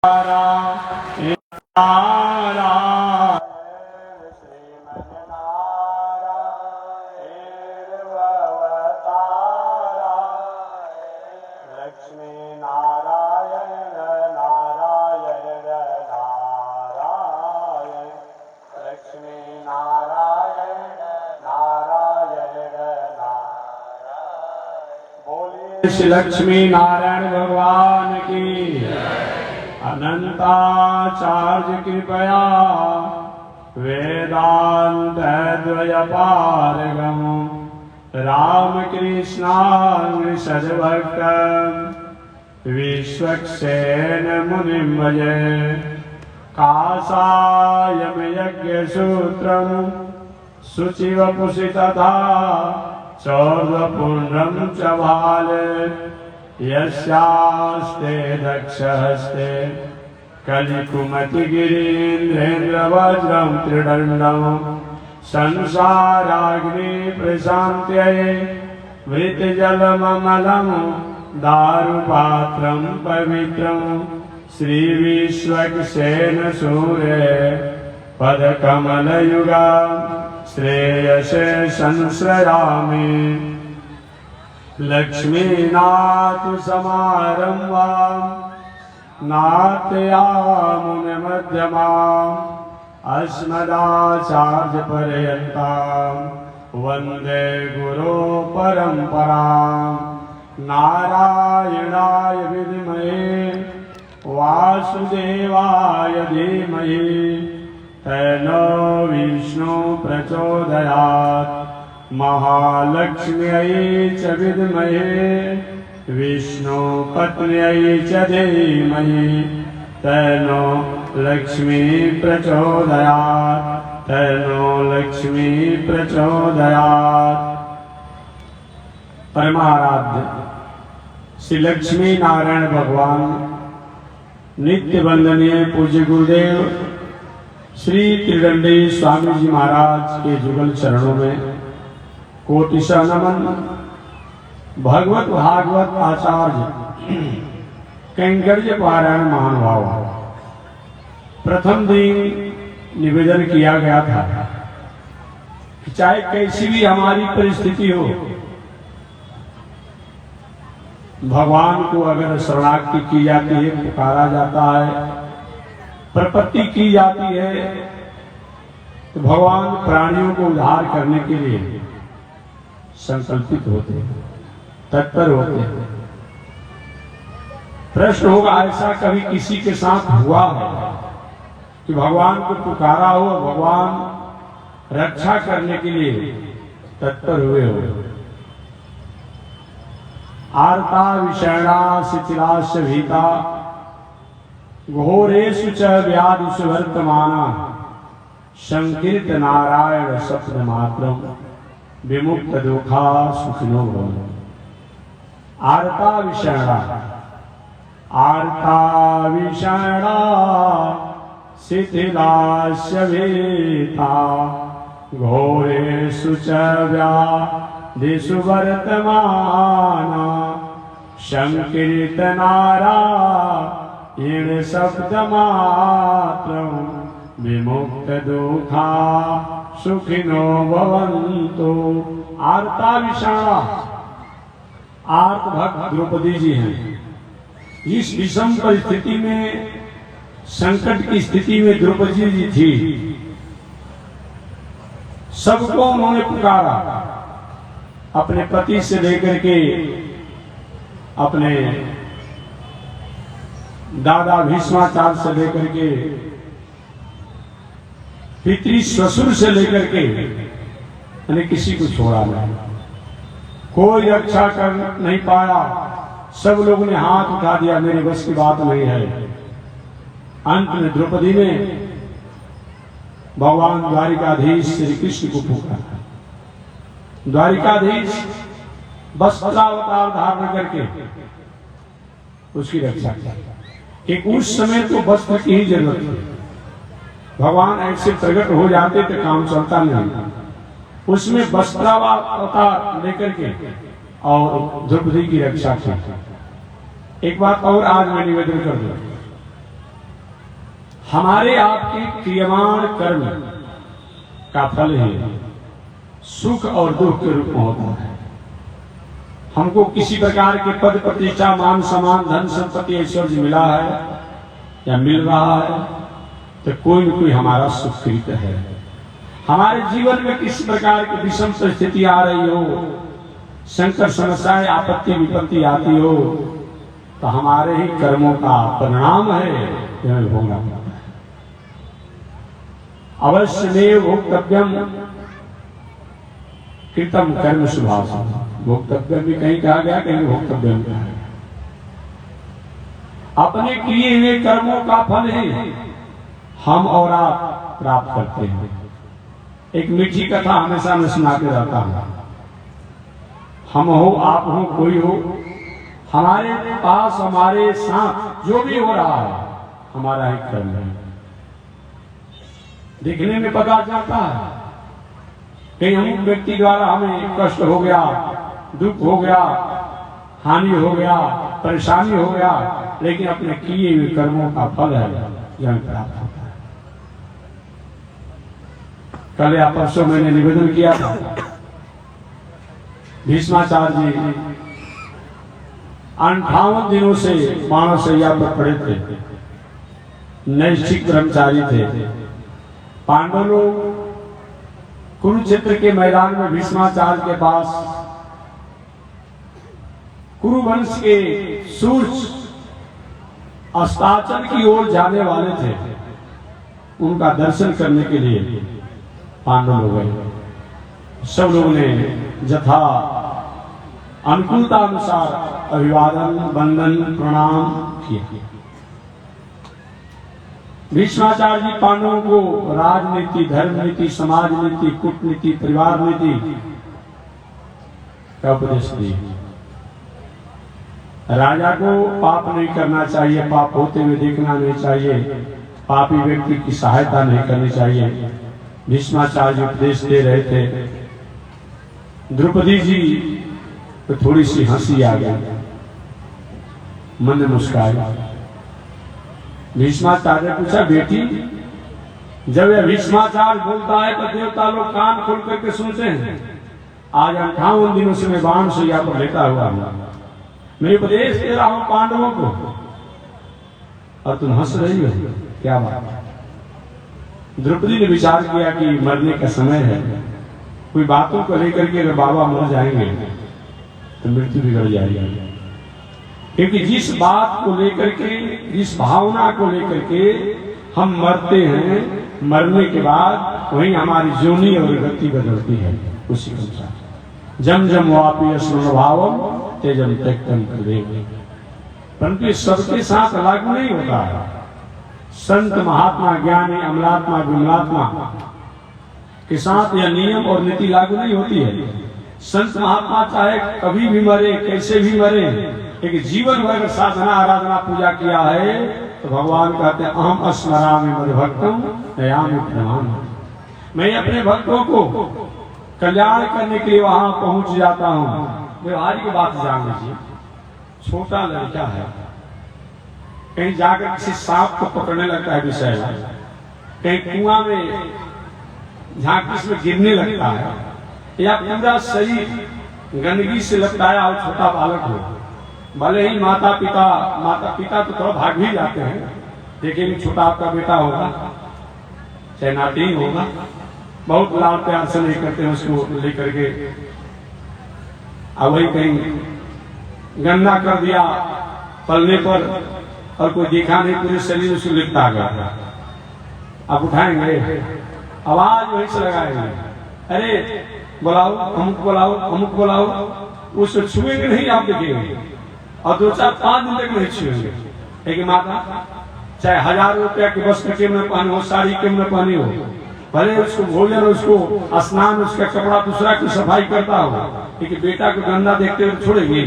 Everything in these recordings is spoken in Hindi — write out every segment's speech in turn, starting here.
नारायण श्रीमन्नारायण भवतारायण लक्ष्मी नारायण नारायण नारायण लक्ष्मी नारायण नारायण नारायण। बोलिए श्री लक्ष्मी नारायण भगवान की। अनंताचार्य कृपया वेदांत द्वयपारगम रामकृष्णांग सद्भक्त विश्वक्सेन मुनिं भजे। काषायं यज्ञसूत्रं शुचिवपुषि तथा चौर्वपुण्ड्रं च भाले यस्यास्ते दक्षहस्ते कलिकुमतिगिरीन्द्रेन्द्रवज्रं त्रिदण्डं संसाराग्नि प्रशान्त्यै वृत्तजलममलं दारुपात्रं पवित्रं श्रीविश्वक्सेन सूरे पदकमलयुगा श्रेयसे संश्रयामि। लक्ष्मीनाथ समारंभां नाथयामुनिमध्यमाम् अस्मदाचार्यपर्यन्तां वन्दे गुरो परम्परां। नारायणाय विद्महे वासुदेवाय धीमहि तन्नो विष्णु प्रचोदयात्। महालक्ष्म्यै च विद्महे विष्णुपत्न्यै च धीमहि तन्नो लक्ष्मी प्रचोदयात्। तन्नो लक्ष्मी प्रचोदयात्। परमाराध्य श्री लक्ष्मी नारायण भगवान नित्य वंदनीय पूज्य गुरुदेव श्री त्रिदंडी स्वामी जी महाराज के जुगल चरणों में कोटिशः नमन। भगवत भागवत आचार्य कैंकर्य पारायण महानुभाव। प्रथम दिन निवेदन किया गया था कि चाहे कैसी भी हमारी परिस्थिति हो, भगवान को अगर शरणागति की जाती है, पुकारा जाता है, प्रपत्ति की जाती है, तो भगवान प्राणियों को उद्धार करने के लिए संकल्पित होते हैं, तत्पर होते हैं। प्रश्न होगा, ऐसा कभी किसी के साथ हुआ है कि भगवान को पुकारा हो, भगवान रक्षा करने के लिए तत्पर हुए हो? आर्ता विषैणा शिथिलाश्च भीता घोरेषु च व्याधिषु वर्तमाना संकीर्त नारायण सप्त मात्रम विमुक्त दुखा सुखिनो भवन्तु। आर्ता विषैणा शिथिलाश्च भीता घोरेषु च व्याधिषु वर्तमाना संकीर्त नारायण शब्दमात्रं विमुक्त दुखा सुखिनो भवन्तु। आर्ता विषाणा, आर्त भक्त द्रौपदी जी हैं। इस विषम परिस्थिति में, संकट की स्थिति में द्रौपदी जी थी। सबको उन्होंने पुकारा, अपने पति से लेकर के अपने दादा भीष्माचार्य से लेकर के पितृ ससुर से लेकर के मैंने किसी को छोड़ा नहीं, कोई रक्षा कर नहीं पाया। सब लोगों ने हाथ उठा दिया, मेरे बस की बात नहीं है। अंत में द्रौपदी ने भगवान द्वारिकाधीश श्री कृष्ण को पुकारा। द्वारिकाधीश वस्त्रावतार धारण करके उसकी रक्षा किया। कि उस समय तो वस्त्र की ही जरूरत थी, भगवान ऐसे प्रकट हो जाते तो काम चलता नहीं। उसमें वस्त्रावतार लेकर के और द्रौपदी की रक्षा की। एक बात और आज मैं निवेदन कर दूं, हमारे आपके क्रियमाण कर्म का फल ही सुख और दुख के रूप में होता है। हमको किसी प्रकार के पद प्रतिष्ठा मान सम्मान धन संपत्ति ऐश्वर्य मिला है या मिल रहा है तो कोई न कोई हमारा सुकृत है। हमारे जीवन में किसी प्रकार की विषम परिस्थिति आ रही हो, संकट समस्याएं आपत्ति विपत्ति आती हो तो हमारे ही कर्मों का परिणाम है यह भोगना पड़ता है। अवश्य में भोक्तव्यम कृतम कर्म स्वभाव। भोक्तव्यम भी कहीं कहा गया, कहीं भोक्तव्यम कहा गया। अपने किए हुए कर्मों का फल ही हम और आप प्राप्त करते हैं। एक मीठी कथा हमेशा मैं सुनाते रहता हूं। हम हो, आप हो, कोई हो, हमारे पास हमारे साथ जो भी हो रहा है हमारा ही कर्म है। दिखने में पता चलता है कहीं अमुक व्यक्ति द्वारा हमें कष्ट हो गया, दुख हो गया, हानि हो गया, परेशानी हो गया, लेकिन अपने किए हुए कर्मों का फल है यह प्राप्त होता है। कल या परसों मैंने निवेदन किया था, भीष्माचार्य जी 58 दिनों से मानवशैया पर पड़े थे, नैष्ठिक ब्रह्मचारी थे। पांडव लोग कुरुक्षेत्र के मैदान में भीष्माचार्य के पास कुरुवंश के सूर्य अस्ताचल की ओर जाने वाले थे। उनका दर्शन करने के लिए पांडव लोग गए। सब लोगों ने यथा अनुकूलता अनुसार अभिवादन वंदन प्रणाम किया। भीष्माचार्य जी पांडवों को राजनीति, धर्म नीति, समाज नीति, कूटनीति, परिवार नीति का उपदेश दिए। राजा को पाप नहीं करना चाहिए, पाप होते हुए देखना नहीं चाहिए, पापी व्यक्ति की सहायता नहीं करनी चाहिए। भीष्माचार्य उपदेश दे रहे थे। द्रौपदी जी तो थोड़ी सी हंसी आ गई, मन में मुस्काई। भीष्माचार्य ने पूछा, बेटी जब यह भीष्माचार्य बोलता है तो देवता लोग कान खोल करके सुनते हैं। आज 58 दिनों से मैं बाण शैया पर लेटा हुआ हूं, मैं उपदेश दे रहा हूं पांडवों को और तुम हंस रही हो, क्या बात? द्रौपदी ने विचार किया कि मरने का समय है, कोई बातों को लेकर के अगर बाबा मर जाएंगे तो मृत्यु बिगड़ जाएगी। क्योंकि जिस बात को लेकर के, जिस भावना को लेकर के हम मरते हैं, मरने के बाद वहीं हमारी जोनी और गति बदलती है उसी के अनुसार। जम जम वापी स्वभावम तेजम त्यक्तम कृदेव। परंतु ये सबके साथ लागू नहीं होता है। संत महात्मा ज्ञानी अमलात्मा विमलात्मा के साथ यह नियम और नीति लागू नहीं होती है। संत महात्मा चाहे कभी भी मरे, कैसे भी मरे, लेकिन जीवन भर साधना आराधना पूजा किया है तो भगवान कहते हैं अहम अस्मरामि मद्भक्तम नयामि प्रणाम। मैं अपने भक्तों को कल्याण करने के लिए वहां पहुंच जाता हूं। व्यवहार की बात जान लीजिए, छोटा लड़का है, कहीं जाकर किसी सांप को पकड़ने लगता है विषय, कहीं कुआं में झांकी में गिरने लगता है, या पूरा शरीर गंदगी से लपटाया हो छोटा बालक हो, भले ही माता पिता तो थोड़ा भाग भी जाते हैं, लेकिन छोटा आपका बेटा होगा चाहे नाती होगा, बहुत लाड़ प्यार से नहीं करते हैं उसको लेकर के। अब वही कहीं गंदा कर दिया पलने पर और कोई देखा नहीं, पूरे शरीर उसको लिपटा गया। आप उठाएंगे, आवाज वहीं से लगाएंगे, अरे बुलाओ अमुक बुलाओ अमुक बुलाओ, उसको छुएंगे नहीं, आप देखेंगे और 2-4-5 दिन तक नहीं छुएंगे। लेकिन माता चाहे 1000 रुपया की वस्त्र के में पहने हो, साड़ी के में पहने हो, भले उसको भोजन, उसको स्नान, उसका कपड़ा दूसरा की सफाई करता हो, लेकिन बेटा को गंदा देखते हुए छोड़ेंगे,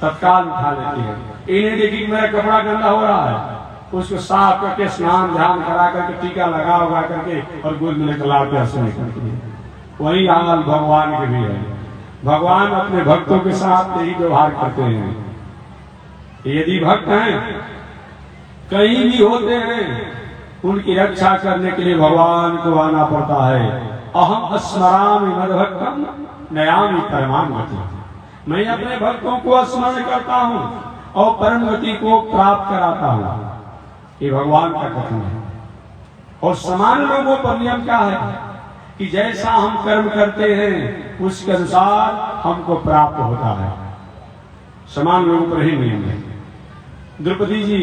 तत्काल उठा लेती है। इन्हें देखिए मेरा कपड़ा गंदा हो रहा है, उसको साफ करके स्नान ध्यान करा करके टीका लगा उगा करके और गोद में लेकर लाड़ प्यार से करती है। वही हाल भगवान के भी है। भगवान अपने भक्तों के साथ यही व्यवहार करते हैं। यदि भक्त हैं कहीं भी होते हैं उनकी रक्षा करने के लिए भगवान को आना पड़ता है। अहम स्मरामि मद्भक्तम नयामि परमाम गति। मैं अपने भक्तों को स्मरण करता हूँ और परम गति को प्राप्त कराता हूँ। ये भगवान का कथन है। और समान लोगों पर नियम क्या है कि जैसा हम कर्म करते हैं उसके अनुसार हमको प्राप्त होता है। समान लोगों पर ही नियम है। द्रौपदी जी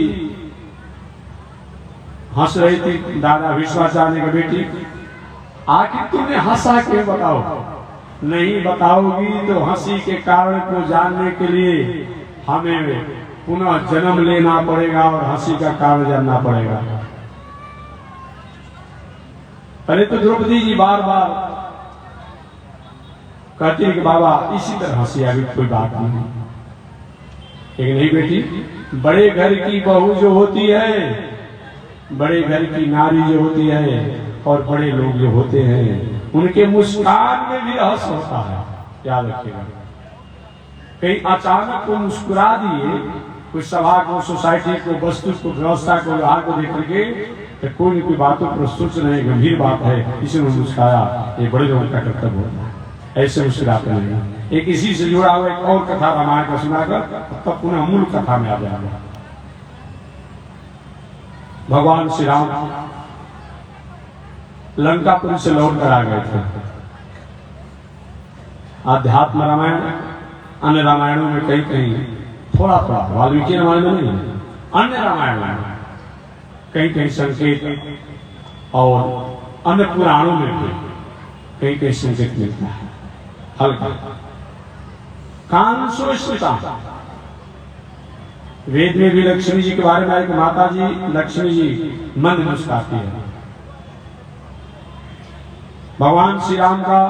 हंस रही थी दादा विश्वाचार्य की बेटी। आखिर तुमने हंसा क्यों बताओ? नहीं बताओगी तो हंसी के कारण को जानने के लिए हमें पुनः जन्म लेना पड़ेगा और हंसी का कारण जानना पड़ेगा। पहले तो द्रौपदी जी बार बार कहती है कि बाबा इसी तरह हंसी, अभी कोई बात नहीं। लेकिन नहीं बेटी, बड़े घर की बहू जो होती है, बड़े घर की नारी जो होती है और बड़े लोग जो होते हैं उनके मुस्कान में भी रहस्य होता है। याद रखिएगा। कहीं अचानक को मुस्कुरा दिए, कोई सभा को, सोसाइटी को, वस्तु को, व्यवस्था को, व्यवहार को देख करके तो कोई न कोई बातों पर सोच रहे, गंभीर बात है, इसे उन्होंने मुस्कुराया। ये बड़े लोगों का कर्तव्य होता है, ऐसे मुस्कुराते नहीं। एक इसी से जुड़ा हुआ एक और कथा रामायण का सुनाकर तब पुनः मूल कथा में आ जाएगा। भगवान श्री राम लंकापुर से लौट कर आ गए थे। आध्यात्म रामायण अन्य रामायणों में कहीं कहीं थोड़ा थोड़ा, वाल्मीकि रामायण में नहीं, अन्य रामायण में कहीं कहीं संकेत और अन्य पुराणों में भी कहीं कहीं संकेत मिलता है हल्का। कांसो स्मृता, वेद में भी लक्ष्मी जी के बारे में एक माता जी लक्ष्मी जी मंद मुस्कुराती है। भगवान श्री राम का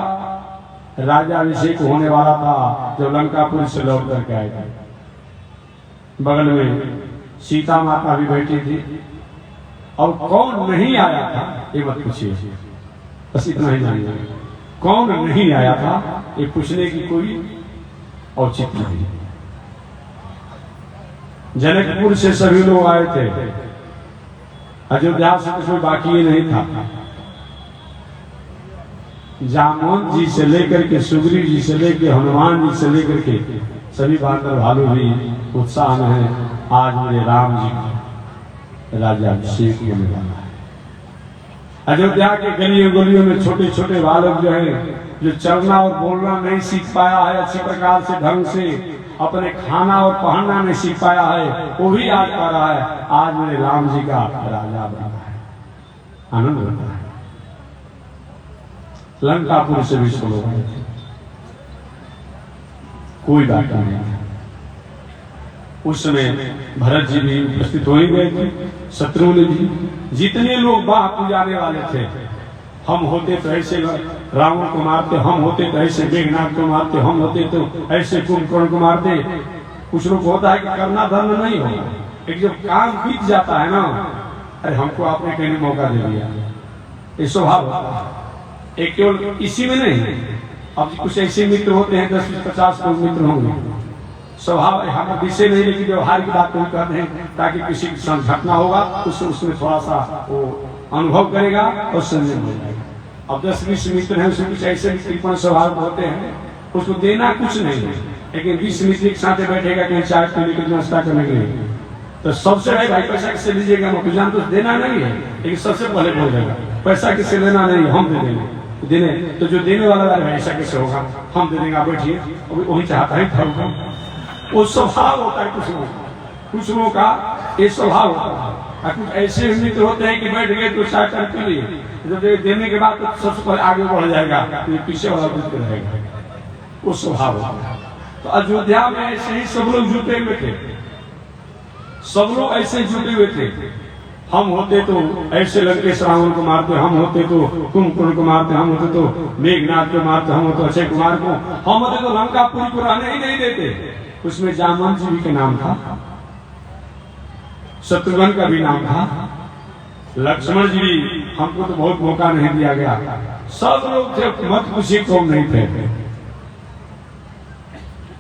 राज्याभिषेक होने वाला था जब लंकापुर से लौट करके आए थे। बगल में सीता माता भी बैठी थी और कौन नहीं आया था ये मत पूछिए, बस इतना ही जानिए। कौन नहीं आया था ये पूछने की कोई औचित्य नहीं। जनकपुर से सभी लोग आए थे, अयोध्या से कोई बाकी ही नहीं था। जामवंत जी से लेकर के सुग्रीव जी से लेकर हनुमान जी से लेकर के सभी बानर भालू भी उत्साह में है। आज मेरे राम जी का राज्याभिषेक होने वाला है। अयोध्या के गलियों गलियों में छोटे छोटे बालक जो है, जो चलना और बोलना नहीं सीख पाया है अच्छी प्रकार से ढंग से, अपने खाना और पहनना नहीं सीख पाया है, वो भी आज पा रहा है आज मेरे राम जी का राजा बना है। आनंद होता है। लंकापुर से भी लोग आए थे, कोई बात नहीं। उस समय भरत जी भी उपस्थित हो ही गए थे, शत्रुघ्न जी, जितने लोग बाह पुजाने वाले थे। हम होते तो ऐसे रावण को मारते, हम होते तो ऐसे मेघनाथ को मारते, हम होते तो ऐसे कुंभकर्ण को मारते। कुछ लोग होता है कि करना धर्म नहीं होगा, लेकिन जब काम बीत जाता है ना, अरे हमको आपने कहने मौका दे दिया, ये स्वभाव होता है। एक केवल इसी में नहीं, अब कुछ ऐसे मित्र होते हैं 10-50 लोग मित्र होंगे, स्वभाव हम विषय नहीं लेकिन व्यवहार की बात नहीं करते हैं ताकि किसी के साथ घटना होगा उसमें थोड़ा सा वो अनुभव करेगा और संयम हो जाएगा। अब 10-20 मित्र हैं, उसमें कुछ ऐसे कृपण स्वभाव होते हैं, उसको देना कुछ नहीं है, लेकिन 20 मित्र एक साथ बैठेगा कहीं चाय पीने के नाश्ता करने के लिए, तो सबसे भाई पैसा किससे लीजिएगा, मुझे तो देना नहीं है, लेकिन सबसे पहले बोल देगा पैसा किससे लेना नहीं, हम दे देंगे। देने तो जो देने वाला ऐसा कैसे होगा, हम दे देंगे, आप बैठिए, वही चाहता है। वो स्वभाव होता है कुछ लोगों का, ये स्वभाव होता है। कुछ ऐसे मित्र होते हैं कि बैठ गए तो चाय पी लिए, जब देने के बाद तो सबसे पहले आगे बढ़ जाएगा, तो पीछे वाला बुझते रहेगा, वो स्वभाव होता है। तो अयोध्या में ऐसे ही सब लोग जुटे हुए थे, सब लोग ऐसे जुटे हुए थे। हम होते तो ऐसे लंकेश रावण को मारते, हम होते तो कुंभकर्ण को मारते, हम होते तो मेघनाथ को मारते, हम होते अक्षय कुमार को, हम होते तो लंकापुरी को रहने ही नहीं देते। उसमें जामवंत जी के नाम था, शत्रुघ्न का भी नाम था, लक्ष्मण जी भी, हमको तो बहुत मौका नहीं दिया गया। सब लोग थे, मत खुशी कौन नहीं थे।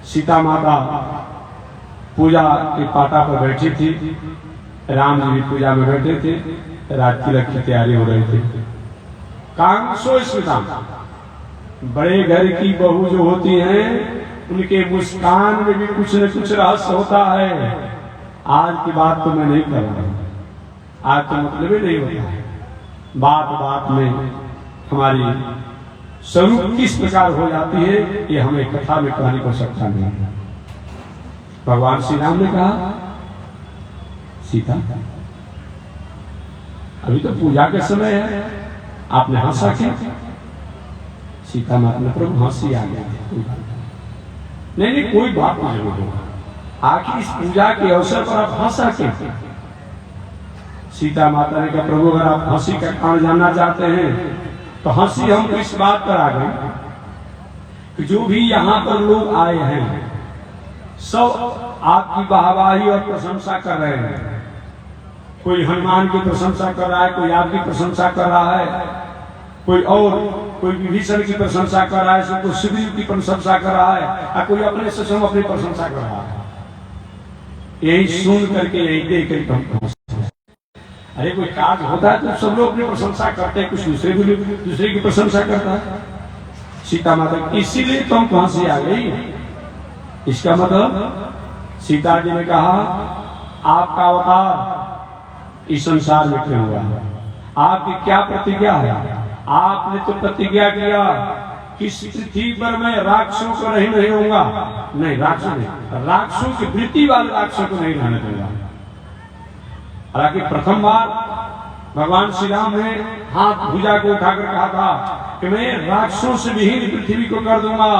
सीता माता पूजा की पाटा पर बैठी थी, राम जी भी पूजा में बैठे थे, रात तिलक की तैयारी हो रही थी। कांसो स्मृताम, बड़े घर की बहू जो होती हैं उनके मुस्कान में भी कुछ न कुछ रहस्य होता है। आज की बात तो मैं नहीं कर रहा हूं, आज तो मतलब ही नहीं होता है। बात बात में हमारी स्वरूप किस प्रकार हो जाती है ये हमें कथा में कहने को सकता नहीं है। भगवान श्री राम ने कहा सीता अभी तो पूजा के समय है, आपने हंसा क्या? सीता माता ने प्रभु हंसी आ गया। नहीं नहीं कोई बात नहीं जरूर होगा, आखिर इस पूजा के अवसर पर आप हंसा क्यों? सीता माता ने कहा प्रभु अगर आप हंसी का कारण जानना चाहते हैं तो हंसी हमको इस बात पर आ गई कि जो भी यहाँ पर लोग आए हैं सब आपकी वाहवाही और प्रशंसा कर रहे हैं। कोई हनुमान की प्रशंसा कर रहा है, कोई आपकी प्रशंसा कर रहा है, कोई विभीषण की प्रशंसा कर रहा है, कोई सुग्रीव की प्रशंसा कर रहा है, और कोई अपने से स्वयं अपनी प्रशंसा कर रहा है। यही सुन करके यही देख करके हम अरे कोई कार्य होता है तो सब लोग अपनी प्रशंसा करते हैं, कुछ दूसरे की प्रशंसा करता है। सीता माता इसीलिए तो हम हंसी आ गई। इसका मतलब सीता जी ने कहा आपका अवतार इस संसार में क्यों हुआ, आपकी क्या प्रतिज्ञा है? आपने तो प्रतिज्ञा किया कि इस पृथ्वी पर मैं राक्षसों को नहीं होऊंगा। नहीं राक्षस नहीं, राक्षसों की वृत्ति वाले राक्षसों को नहीं रहने दूंगा। हालांकि प्रथम बार भगवान श्री राम ने हाथ भुजा को उठाकर कहा था कि मैं राक्षसों से विहीन पृथ्वी को कर दूंगा।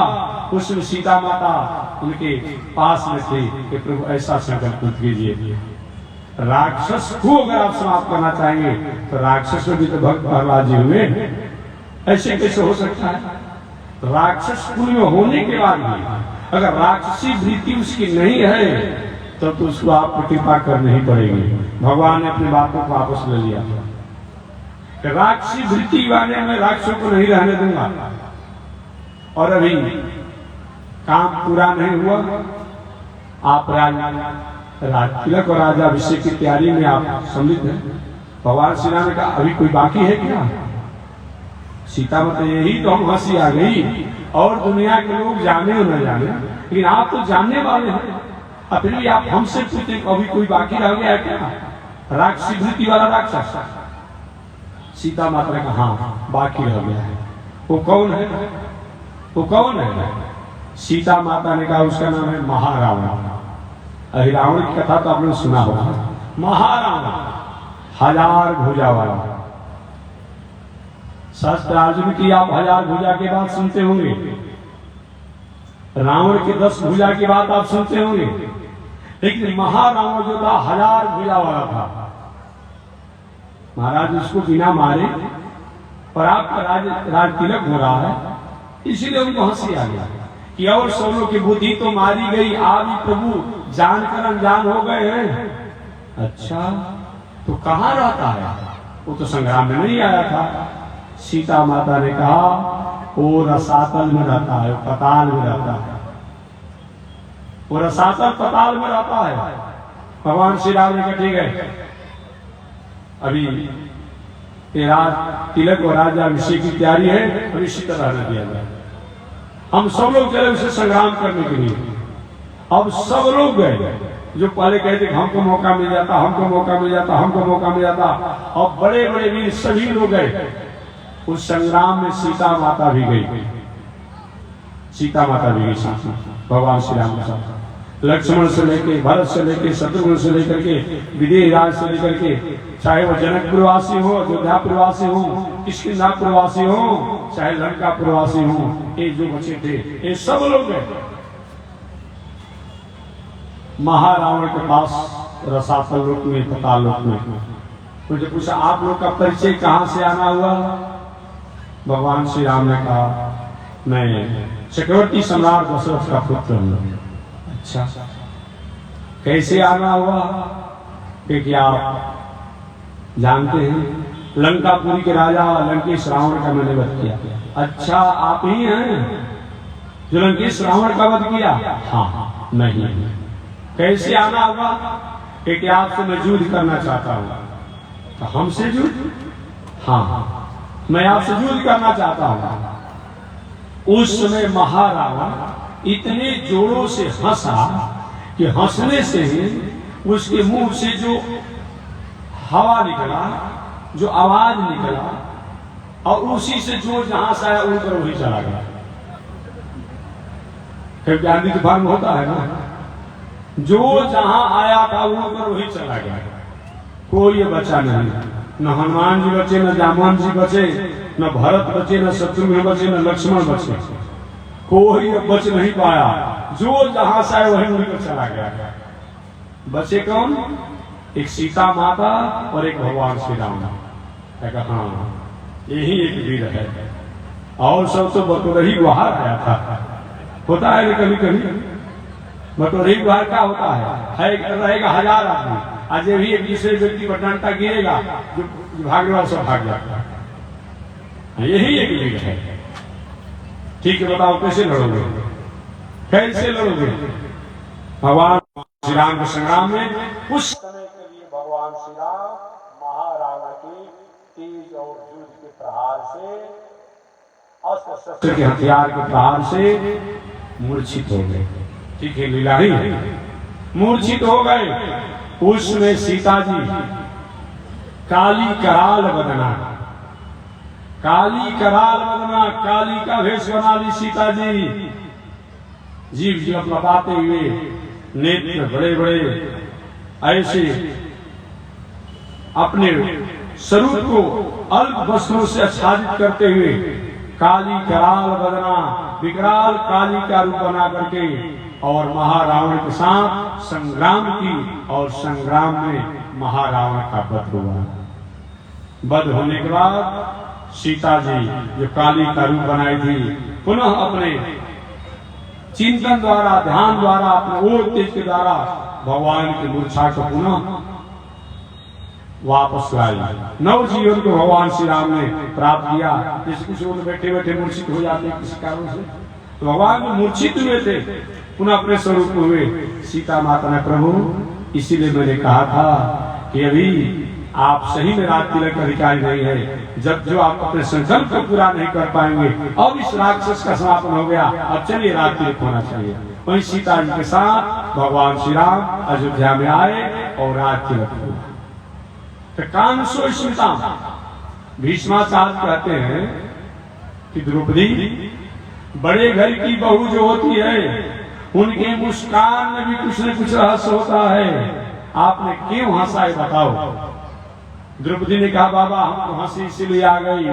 उसमें सीता माता उनके पास में थे कि प्रभु ऐसा संकल्प मत कीजिए, राक्षस को अगर आप समाप्त करना चाहेंगे तो राक्षस में भी तो भक्त प्रहलाद जी हुए, ऐसे कैसे हो सकता है? राक्षस कुल में होने के बाद भी अगर राक्षसी वृत्ति उसकी नहीं है तो उसको आपको कृपा करनी ही पड़ेगी। भगवान ने अपनी बातों को वापस ले लिया। राक्षसी वृत्ति वाले में राक्षसों को नहीं रहने दूंगा। और अभी काम पूरा नहीं हुआ, आप राज तिलक और राजाभिषेक की तैयारी में आप सम्मिलित हैं। भगवान श्री राम ने कहा अभी कोई बाकी है क्या? सीता माता यही तो हम हंसी आ गई। और दुनिया के लोग जाने और न जाने, लेकिन आप तो जानने वाले हैं, फिर भी आप हमसे पूछते अभी कोई बाकी रह गया है क्या? राक्षसी वृत्ति वाला राक्षस। सीता माता ने कहा हाँ बाकी रह गया है। वो कौन है? वो कौन है? सीता माता ने कहा उसका नाम है महारावण। अभी रावण की कथा तो आपने सुना होगा। महारावण 1000 भुजा वाला। शस्त्र अर्जुन की आप 1000 भुजा की बात सुनते होंगे, रावण की 10 भुजा की बात आप सुनते होंगे, लेकिन महारावण जो था 1000 भुजा वाला था। महाराज उसको बिना मारे और आपका राज तिलक हो रहा है, इसीलिए उनको हंसी आ गया कि और सोनों की बुद्धि तो मारी गई, आप ही प्रभु जानकर अनजान हो गए हैं। अच्छा तो कहाँ रहता है? वो तो संग्राम में नहीं आया था। सीता माता ने कहा वो रसातल में रहता है, पताल में रहता है। वो रसातल पताल में रहता है। भगवान श्री राम ने कहा ठीक है अभी तिलक और राजाभिषेक की तैयारी है, अभी इसी तरह रहने दिया जाए। हम सब लोग चले उसे संग्राम करने के लिए। अब सब लोग गए जो पहले कहते कि हमको मौका मिल जाता, हमको मौका मिल जाता, हमको मौका मिल जाता। अब बड़े बड़े वीर सभी लोग गए उस संग्राम में। सीता माता भी गई, सीता माता भी गई साथ में भगवान श्री राम के साथ। लक्ष्मण से लेके, भरत से लेके, शत्रुघ्न से लेकर के, विदेह राज से लेकर के, चाहे वो जनकपुरवासी हो, अयोध्यापुरवासी हो, किष्किंधापुरवासी हो, चाहे लंकापुरवासी हो, ये जो बचे थे ये सब लोग गए महारावण के पास रसातल लोक में, पताल लोक में। मुझे पूछा आप लोग का परिचय कहाँ से आना हुआ? भगवान श्री राम ने कहा मैं चक्रवर्ती सम्राट दशरथ का पुत्र हूँ। अच्छा कैसे आना हुआ? क्योंकि आप जानते हैं लंकापुरी के राजा लंकेश रावण का मैंने वध किया। अच्छा आप ही हैं जो लंकेश रावण का वध किया? हाँ नहीं। कैसे आना हुआ? कि आपसे मैं युद्ध करना चाहता हूँ। तो हमसे युद्ध? हाँ, मैं आपसे युद्ध करना चाहता हूँ। उस समय महारावण इतने जोरों से हंसा कि हंसने से उसके मुंह से जो हवा निकला, जो आवाज निकला, और उसी से जो जहां से आया उड़कर वही चला गया। क्योंकि आदमी तूफान में होता है ना, जो जहां आया था उड़कर वही चला गया। कोई बचा नहीं, न हनुमान जी बचे, न जामवन जी बचे, न भरत बचे, न शत्रुघ्न बचे, न लक्ष्मण बचे, कोई बच नहीं पाया। जो जहां से आया वही उड़कर चला गया। बचे कौन? एक सीता माता और एक भगवान श्री राम। हाँ, यही एक वीर है, और सब तो बटोरही गुहार आया था। होता है कभी कभी बटोरही गुहार क्या होता है रहेगा 1000 आदमी, आज भी एक दूसरे व्यक्ति पर डंडा गिरेगा, जो भागने वाला सब भाग जाता है। यही एक वीर है। ठीक है, बताओ कैसे लड़ोगे? कैसे लड़ोगे? भगवान श्री राम के संग्राम में उस समय के लिए भगवान श्री राम महारावण की तेज और युद्ध के प्रहार से, अस्त्र शस्त्र के हथियार के प्रहार से मूर्छित हो गए। ठीक है, लीला ही मूर्छित हो गए। उसमें सीता जी काली कराल बदना, काली कराल बदना, काली का भेष बना ली सीता जी। जीव जीव लपाते हुए, नेत्र बड़े बड़े, ऐसे अपने स्वरूप को अल्प वस्त्रों से आच्छादित करते हुए काली कराल बदना, विकराल काली का रूप बना करके और महारावण के साथ संग्राम की, और संग्राम में महारावण का वध हुआ। वध होने के बाद सीता जी जो काली का रूप बनाई थी, पुनः अपने चिंतन द्वारा, ध्यान द्वारा, अपने ओर तेज के द्वारा भगवान की मूर्छा को पुनः वापस लाई। नव जीवन को भगवान श्री राम ने प्राप्त किया। जैसे कुछ लोग बैठे बैठे मूर्छित हो जाते हैं किसी कारण से, तो भगवान मूर्छित हुए थे, पुनः अपने स्वरूप हुए। सीता माता ने, प्रभु इसीलिए मैंने कहा था कि अभी आप सही में राज तिलक का अधिकारी नहीं है। जब जो आप अपने संकल्प को पूरा नहीं कर पाएंगे, अब इस राक्षस का समापन हो गया, अब चलिए राज तिलक होना चाहिए। वही सीता जी के साथ भगवान श्री राम अयोध्या में आए और राज तिलक हुआ। कांसो स्मिता, भीष्माचार्य कहते हैं कि द्रौपदी बड़े घर की बहू जो होती है, उनके मुस्कान में भी कुछ न कुछ रहस्य होता है। आपने क्यों हंसा है बताओ? द्रौपदी ने कहा, बाबा हमको हंसी इसीलिए आ गई,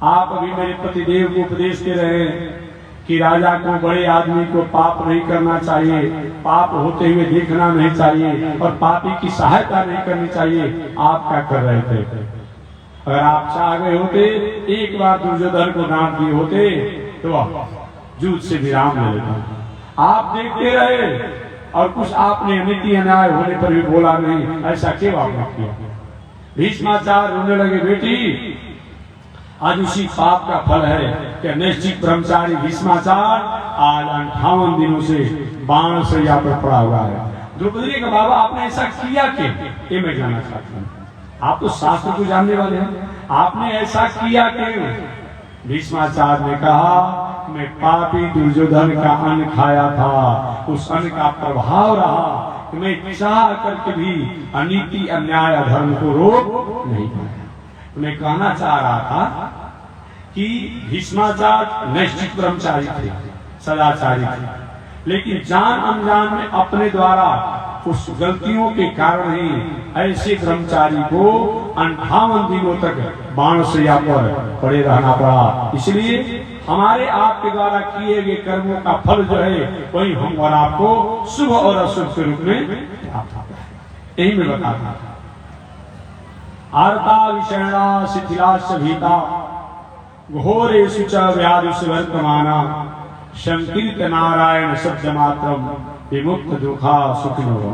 आप अभी मेरे पतिदेव को उपदेश दे रहे हैं कि राजा को, बड़े आदमी को पाप नहीं करना चाहिए, पाप होते हुए देखना नहीं चाहिए, और पापी की सहायता नहीं करनी चाहिए। आप क्या कर रहे थे? अगर आप चाह गए होते, एक बार दुर्योधन को डांट दिए होते, तो युद्ध से विराम ले लेता। आप देखते रहे, और कुछ आपने नीति अन्याय होने पर भी बोला नहीं। ऐसा क्यों आपने किया? भीष्माचार्य रोने लगे, बेटी आज उसी पाप का फल है कि निश्चित ब्रह्मचारी भीष्माचार्य आज 58 दिनों से बाण शैया पर पड़ा हुआ है। द्रौपदी ने कहा, बाबा आपने ऐसा किया क्यों? ये मैं जानना चाहता हूँ। आप तो शास्त्र को जानने वाले हैं, आपने ऐसा किया क्यों? भीष्माचार्य ने कहा, मैं पापी दुर्योधन का अन्न खाया था, उस अन्न का प्रभाव रहा कि मैं चाह करके भी अनीति अन्याय अधर्म को रोक नहीं पाया। मैं कहना चाह रहा था कि भीष्माचार्य निश्चित ब्रह्मचारी थे, सदाचारी थे, लेकिन जान अनजान में अपने द्वारा उस गलतियों के कारण ही ऐसे ब्रह्मचारी को 58 दिनों तक बाणशैया पर पड़े रहना पड़ा। इसलिए हमारे आपके द्वारा किए गए कर्मों का फल जो है, वही हम और आपको शुभ और अशुभ के रूप में प्राप्त होता है। यही मैं बताता था। आर्ता विषैणा शिथिलाश्च भीता घोरेषु च व्याधिषु वर्तमाना संकीर्त नारायण शब्द मात्रम विमुक्त दुखा सुखिनो।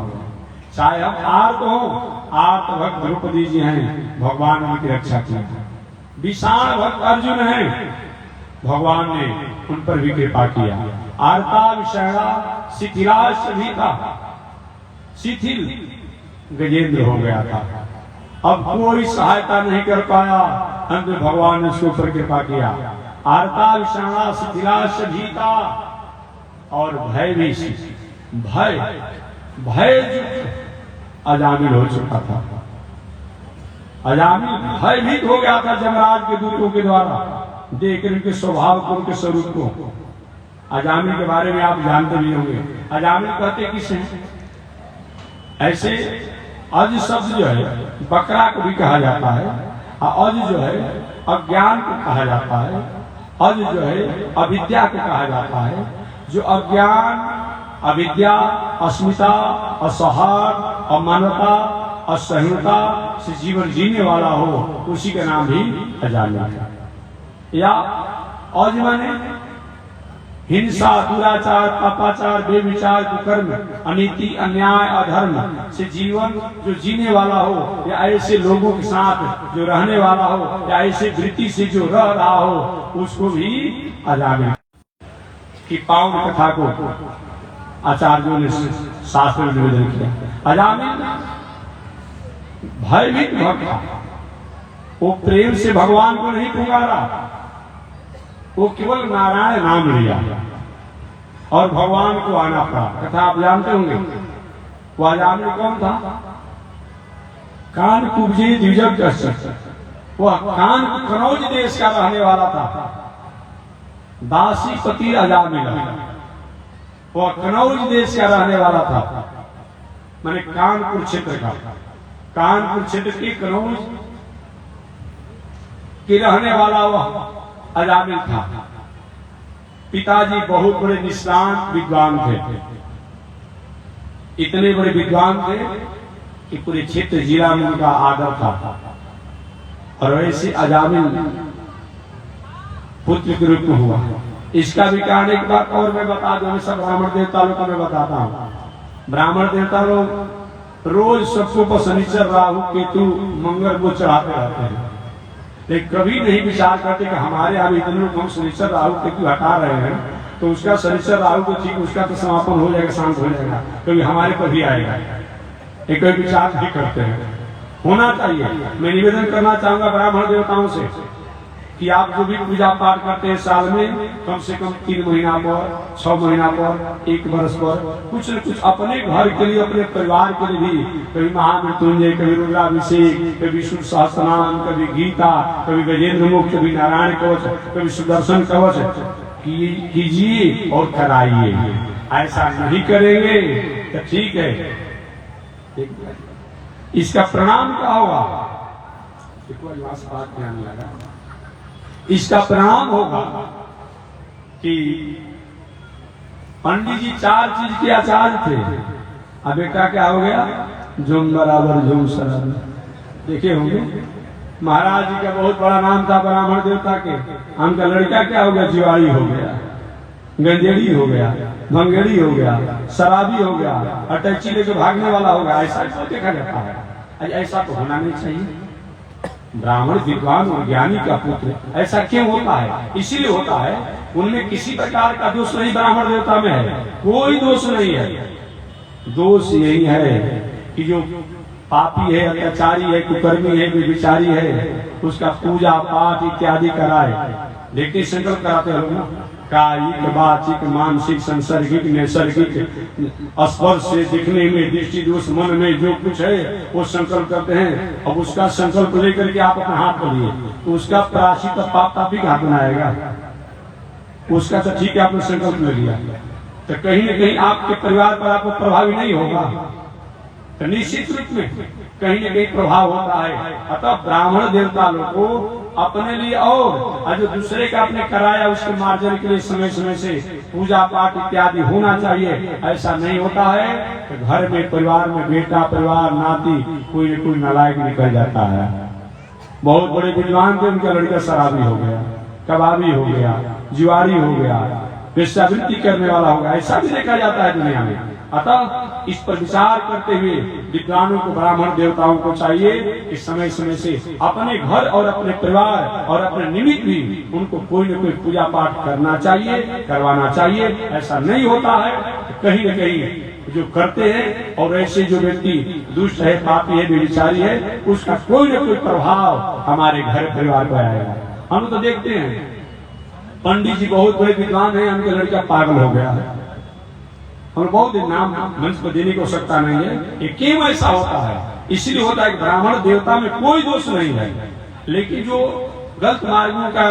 चाहे हम आर्त हो, आर्त भक्त द्रौपदी जी हैं, भगवान ने उनकी रक्षा की। विषाण भक्त अर्जुन हैं, भगवान ने उन पर भी कृपा किया। आर्ता विषैणा शिथिलाश्च भीता, शिथिल गजेंद्र हो गया था। अब कोई सहायता नहीं कर पाया। अंत में भगवान ने उसके ऊपर कृपा किया। आर्ता विषाणा शिथिला सभीता, और भय भी भय अजामिल हो चुका था। अजामिल भयभीत हो गया था जमराज के दूतों के द्वारा देख उनके स्वभाव को, उनके स्वरूप को। अजामिल के बारे में आप जानते भी होंगे। अजामिल कहते किसे? ऐसे अज शब्द जो है बकरा को भी कहा जाता है, और अज जो है अज्ञान को कहा जाता है, अज जो है अविद्या को कहा जाता है। जो अज्ञान, अविद्या, अस्मिता, असहार, अमानवता, असहिष्णुता से जीवन जीने वाला हो, उसी का नाम भी अजामिल है। या अज माने हिंसा, दुराचार, पापाचार, बेविचार, कुकर्म, अनीति, अन्याय, अधर्म से जीवन जो जीने वाला हो, या ऐसे लोगों के साथ जो रहने वाला हो, या ऐसे वृत्ति से जो रह रहा हो, उसको भी अजामिल की पावन कथा को आचार्यों ने शास्त्र में निवेदन किया। अजामिल भयभीत भक्त था। वो प्रेम से भगवान को नहीं पुकारा, वो केवल नारायण नाम लिया और भगवान को आना पड़ा। कथा आप जानते होंगे। वो अजामिल कौन था? कान कुब्जे द्विजक, वह कनौज देश का रहने वाला था। दासीपति अजामिल, वह कनौज देश का रहने वाला था, माने कानपुर क्षेत्र का। कानपुर क्षेत्र के कनौज के रहने वाला वह अजामिल था। पिताजी बहुत बड़े निष्णात विद्वान थे। इतने बड़े विद्वान थे कि पूरे क्षेत्र जिला में उनका आदर था। और वैसे अजामिल पुत्र के रूप में हुआ। इसका भी कारण एक बात और मैं बता दूं, मैं सब ब्राह्मण देवता लोग को मैं बताता हूँ। ब्राह्मण देवता लोग रोज सबको पर शनिचर, राहु, केतु, मंगल को चढ़ाते रहते हैं, लेकिन कभी नहीं विचार करते कि हमारे यहाँ इतने लोग हम शनिचर, राहु, केतु हटा रहे हैं, तो उसका शनिचर, राहु को ठीक उसका तो समापन हो जाएगा, शांत हो जाएगा, कभी हमारे पर भी आएगा। ये कोई विचार नहीं करते हैं। होना चाहिए। मैं निवेदन करना चाहूंगा ब्राह्मण देवताओं से कि आप जो भी पूजा पाठ करते हैं साल में कम से कम 3 महीना पर, 6 महीना पर, 1 वर्ष पर कुछ न कुछ अपने घर के लिए, अपने परिवार के लिए भी, कभी महामृत्युंजय, कभी रुद्राभिषेक, कभी विष्णु सहस्त्रनाम, कभी गीता, कभी गजेंद्र मुख, कभी नारायण कवच, कभी सुदर्शन कवच कीजिए और कराइए। ऐसा नहीं करेंगे तो ठीक है, इसका परिणाम क्या होगा? बात ध्यान लगा। इसका परिणाम होगा कि पंडित जी 4 चीज के आचार्य थे, अब बेटा क्या हो गया? जुम बराबर जुम सराबर। देखे होंगे महाराज जी का बहुत बड़ा नाम था ब्राह्मण देवता के। उनका लड़का क्या हो गया? जिवाड़ी हो गया, गंजेड़ी हो गया, भंगेड़ी हो गया, शराबी हो गया, अटैची लेके भागने वाला हो गया। ऐसा क्यों देखा जाता है? ऐसा तो होना नहीं चाहिए। ब्राह्मण विद्वान और ज्ञानी का पुत्र, ऐसा क्यों होता है? इसीलिए होता है उनमें किसी प्रकार का दोष नहीं ब्राह्मण देवता में है, कोई दोष नहीं है। दोष यही है कि जो पापी है, अत्याचारी है, कुकर्मी है, विचारी है, उसका पूजा पाठ इत्यादि कराए। देखते संकल्प कराते हो ना, कायिक, वाचिक, मानसिक, संसर्गिक, नैसर्गिक, स्पर्श से, दिखने में, दृष्टि दोष, मन में जो कुछ है वो संकल्प करते हैं। अब उसका संकल्प लेकर के आप अपना हाथ पकड़िए तो उसका प्रायश्चित पाप भी हाथ बनाएगा। उसका तो ठीक है आपने संकल्प ले लिया, तो कहीं न कहीं आपके परिवार पर आपको प्रभावी नहीं होगा, तो निश्चित रूप में कहीं न कहीं प्रभाव होता है। अतः ब्राह्मण देवता लोग को अपने लिए और जो दूसरे का आपने कराया उसके मार्जन के लिए समय समय से पूजा पाठ इत्यादि होना चाहिए। ऐसा नहीं होता है कि घर में, परिवार में, बेटा, परिवार, नाती, कोई न कोई नालायक निकल जाता है। बहुत बड़े विद्वान थे, उनका लड़का शराबी हो गया, कबाबी हो गया, जुआरी हो गया, वेश्यावृत्ति करने वाला हो गया। ऐसा भी देखा जाता है दुनिया में। अतः इस पर विचार करते हुए विद्वानों को, ब्राह्मण देवताओं को चाहिए कि समय समय से अपने घर और अपने परिवार और अपने निमित्त भी उनको कोई न कोई पूजा पाठ करना चाहिए, करवाना चाहिए। ऐसा नहीं होता है, कहीं न कहीं जो करते हैं और ऐसे जो व्यक्ति दुष्ट है, पापी है, व्यभिचारी है, उसका कोई न कोई प्रभाव हमारे घर परिवार पर आएगा। हम तो देखते हैं पंडित जी बहुत बड़े विद्वान हैं, उनका लड़का पागल हो गया है। हम बहुत नाम मंच पर देने की आवश्यकता नहीं है। ये क्यों ऐसा होता है? इसलिए होता है कि ब्राह्मण देवता में कोई दोष नहीं है, लेकिन जो गलत मार्गों का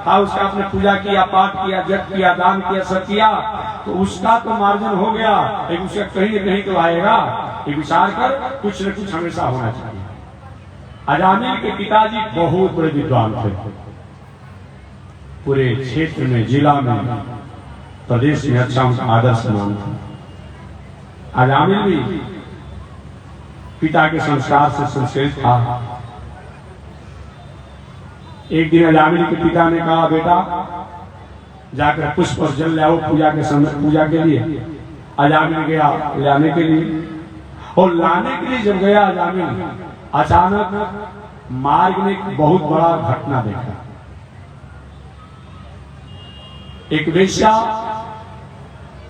था, उसका आपने पूजा किया, पाठ किया, जप किया, दान किया, सब किया, तो उसका तो मार्जन हो गया, लेकिन उसका कहीं न कहीं तो आएगा। ये विचार कर कुछ न कुछ हमेशा होना चाहिए। अजामिल के पिताजी बहुत बड़े विद्वान थे, पूरे क्षेत्र में, जिला में, प्रदेश में अच्छा उनका आदर सम्मान था। अजामिल भी पिता के संस्कार से संस्कृत था। एक दिन अजामिल के पिता ने कहा, बेटा जाकर पुष्प और जल लाओ पूजा के समय, पूजा के लिए। अजामिल गया लाने के लिए, और लाने के लिए जब गया अजामिल, अचानक मार्ग में एक बहुत बड़ा घटना देखा। एक वेश्या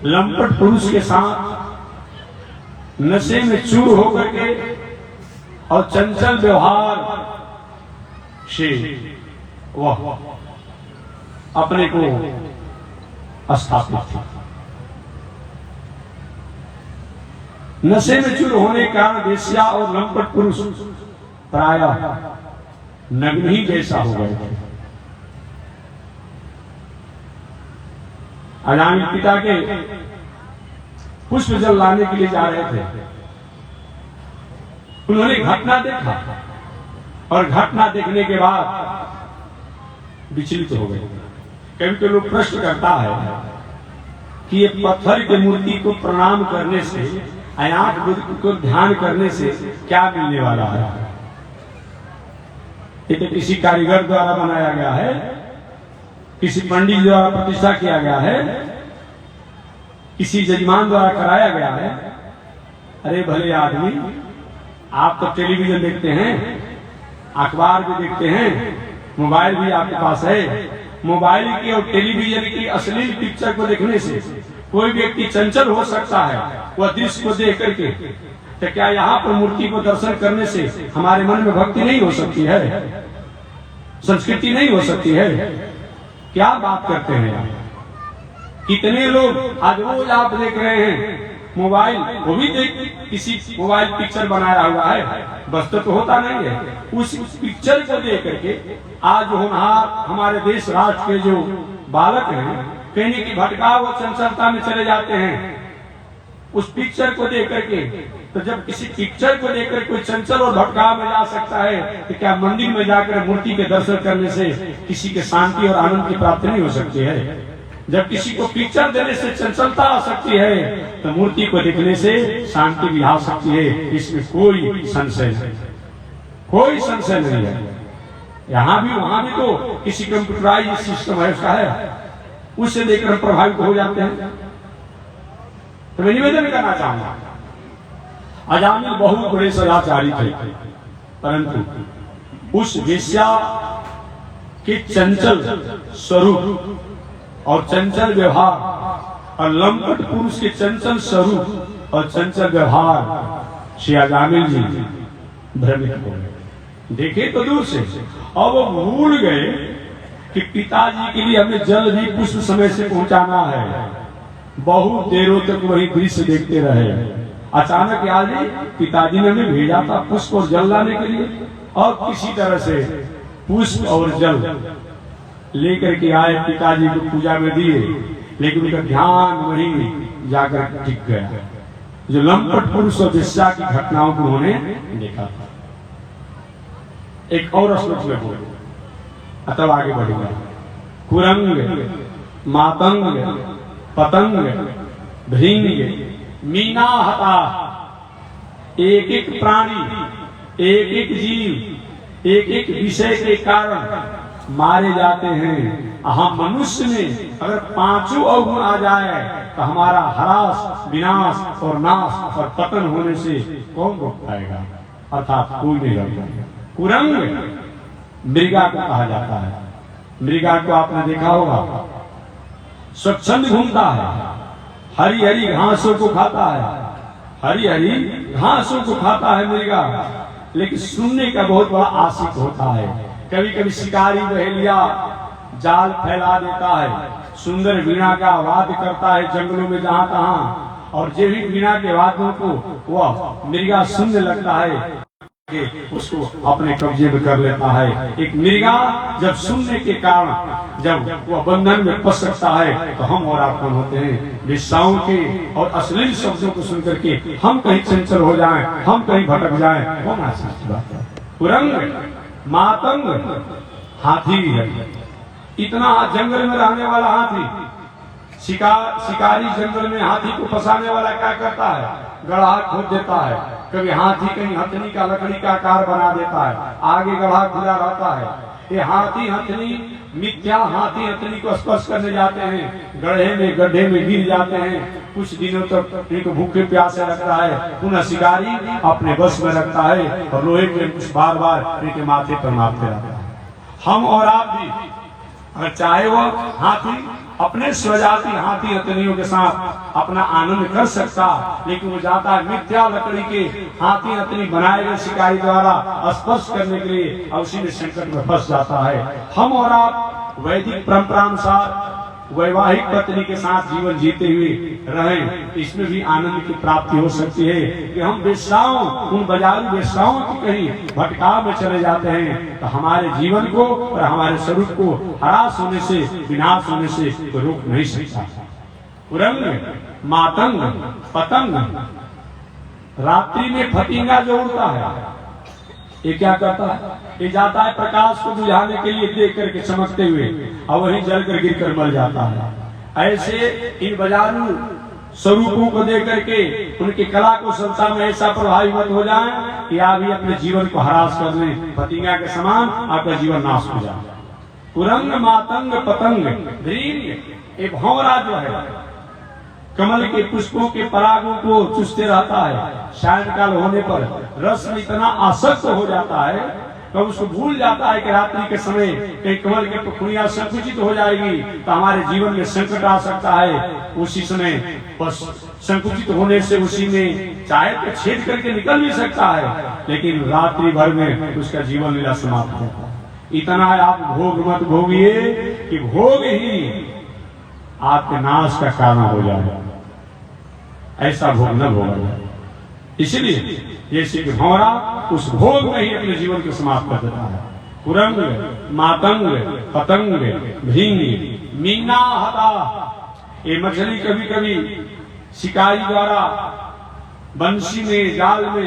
लंपट पुरुष के साथ नशे में चूर होकर के और चंचल व्यवहार से वह अपने को स्थापित थी। नशे में चूर होने के कारण वेश्या और लंपट पुरुष प्रायः नग्न ही जैसा हो गए थे। अजामिल पिता के पुष्प जल लाने के लिए जा रहे थे। उन्होंने घटना देखा और घटना देखने के बाद विचलित हो गए। कभी कभी लोग प्रश्न करता है कि ये पत्थर की मूर्ति को प्रणाम करने से, आंख को ध्यान करने से क्या मिलने वाला है? ये तो किसी कारीगर द्वारा बनाया गया है, किसी पंडित द्वारा प्रतिष्ठा किया गया है, किसी जजमान द्वारा कराया गया है। अरे भले आदमी, आप तो टेलीविजन देखते हैं, अखबार भी देखते हैं, मोबाइल भी आपके पास है। मोबाइल की और टेलीविजन की अश्लील पिक्चर को देखने से कोई व्यक्ति चंचल हो सकता है, वह दृश्य को देख करके। तो क्या यहाँ पर मूर्ति को दर्शन करने से हमारे मन में भक्ति नहीं हो सकती है, संस्कृति नहीं हो सकती है? क्या बात करते हैं आप? कितने लोग आज रोज आप देख रहे हैं मोबाइल, वो भी देख किसी मोबाइल पिक्चर बनाया हुआ है, वस्तु तो होता नहीं है। उस पिक्चर को देख करके आज होनहार हमारे देश राष्ट्र के जो बालक हैं, कहने की भटकाव और चंचलता में चले जाते हैं उस पिक्चर को देख करके। तो जब किसी पिक्चर को देखकर कोई चंचल और भटकाव में जा सकता है, तो क्या मंदिर में जाकर मूर्ति के दर्शन करने से किसी के शांति और आनंद की प्राप्ति नहीं हो सकती है? जब किसी को पिक्चर देने से चंचलता आ सकती है, तो मूर्ति को देखने से शांति भी आ सकती है। इसमें कोई संशय नहीं, कोई संशय नहीं है। यहाँ भी वहां भी तो किसी कंप्यूटराइज सिस्टम है, उसका है, उससे देखकर प्रभावित हो जाते हैं। तो मैं निवेदन करना चाहूंगा, अजामिल बहुत बड़े सदाचारी थे, परंतु उस वेश्या के चंचल स्वरूप और चंचल व्यवहार और लंपट पुरुष के चंचल स्वरूप और चंचल व्यवहार से अजामिल जी भ्रमित हो गए। देखे तो दूर से, और वो भूल गए कि पिताजी के लिए हमें जल भी पुष्प समय से पहुंचाना है। बहुत देरों तक वही दृश्य देखते रहे। अचानक याद ही पिताजी ने हमें भेजा था पुष्प और जल लाने के लिए, और किसी तरह से पुष्प और जल लेकर के आए, पिताजी को पूजा में दिए, लेकिन उनका ध्यान वहीं जाकर टिक गया जो लंपट पुरुष और वेश्या की घटनाओं को उन्होंने देखा था। एक और श्लोक में बोले, अतः आगे बढ़ेगा। कुरंग, मातंग, पतंग, भृंग, मीना हता, एक एक प्राणी, एक एक जीव, एक एक विषय के कारण मारे जाते हैं। हम मनुष्य में अगर पांचों अवगुण आ जाए तो हमारा ह्रास, विनाश और नाश और पतन होने से कौन रोक पाएगा? अर्थात कोई नहीं रोक पाएगा। कुरंग मृगा को कहा जाता है। मृगा को आपने देखा होगा, स्वच्छंद घूमता है, हरी हरी घासों को खाता है, हरी हरी घासों को खाता है मृगा, लेकिन सुनने का बहुत बड़ा आशिक होता है। कभी कभी शिकारी बहेलिया जाल फैला देता है, सुंदर वीणा का वाद्य करता है जंगलों में जहाँ तहाँ, और जो भी वीणा के वाद्यों को वह मृगा सुनने लगता है कि उसको अपने कब्जे में कर लेता है। एक मृगा जब सुनने के कारण जब वह बंधन में फंस सकता है तो हम और आप कौन होते हैं? विषयों के और अश्लील शब्दों को सुनकर के हम कहीं चंचल हो जाएं, हम कहीं भटक जाएं, कौन आसान बात है? कुरंग मातंग हाथी है, इतना जंगल में रहने वाला हाथी, शिकारी जंगल में हाथी को फंसाने वाला क्या करता है? गड्ढा खोद देता है। कभी हाथी कहीं हथनी का लकड़ी का आकार बना देता है, आगे गड्ढा खुला रहता है। ये हाथी हथनी मिथ्या हाथी हथनी को स्पर्श करने जाते हैं, गड्ढे में गिर जाते हैं, कुछ दिनों तक इनको भूखे प्यासे रखता है, पुनः शिकारी अपने बस में रखता है और लोहे के कुछ बार बार इनके माथे पर मारते रहता है। हम और आप भी अगर चाहे वो हाथी अपने स्वजाति हाथी हथनियों के साथ अपना आनंद कर सकता, लेकिन वो जाता है मिथ्या लकड़ी के हाथी हथनी बनाए गए शिकारी द्वारा स्पर्श करने के लिए, और उसी में संकट में फंस जाता है। हम और आप वैदिक परंपरानुसार वैवाहिक पत्नी के साथ जीवन जीते हुए रहें, इसमें भी आनंद की प्राप्ति हो सकती है। कि हम वेश्याओं, उन बाजारू वेश्याओं की कहीं भटकाव में चले जाते हैं तो हमारे जीवन को और हमारे स्वरूप को हरास होने से, विनाश होने से कोई रोक नहीं सकता। कुरंग मातंग पतंग, रात्रि में फतिंगा जो उड़ता है, ये क्या करता है? ये जाता है प्रकाश को बुझाने के लिए देख करके चमकते हुए, और वहीं जलकर गिरकर मर जाता है। ऐसे इन बाजारू स्वरूपों को देख करके उनकी कला को संसार में ऐसा प्रभावित मत हो जाए कि आप भी अपने जीवन को हरास कर लें, पतिंगा के समान आपका जीवन नाश हो जाए। कुरंग मातंग पतंग ये भौरा जो है कमल के पुष्पों के परागों को चूसते रहता है, सायंकाल होने पर रस में इतना आसक्त हो जाता है तो उसको भूल जाता है कि रात्रि के समय कहीं कमल की पखुड़ियां संकुचित हो जाएगी तो हमारे जीवन में संकट आ सकता है। उसी समय बस संकुचित होने से उसी में चाहे तो छेद करके निकल भी सकता है, लेकिन रात्रि भर में उसका जीवन लीला समाप्त होता है। इतना आप भोग मत भोगिए कि भोग ही आपके नाश का कारण हो जाए, ऐसा भोग न भोगा जाए। इसलिए जैसे कि भौरा उस भोग में ही अपने जीवन को समाप्त कर देता है। कुरंग मातंग पतंग भींग मीना हता, ये मछली कभी कभी शिकारी द्वारा बंसी में जाल में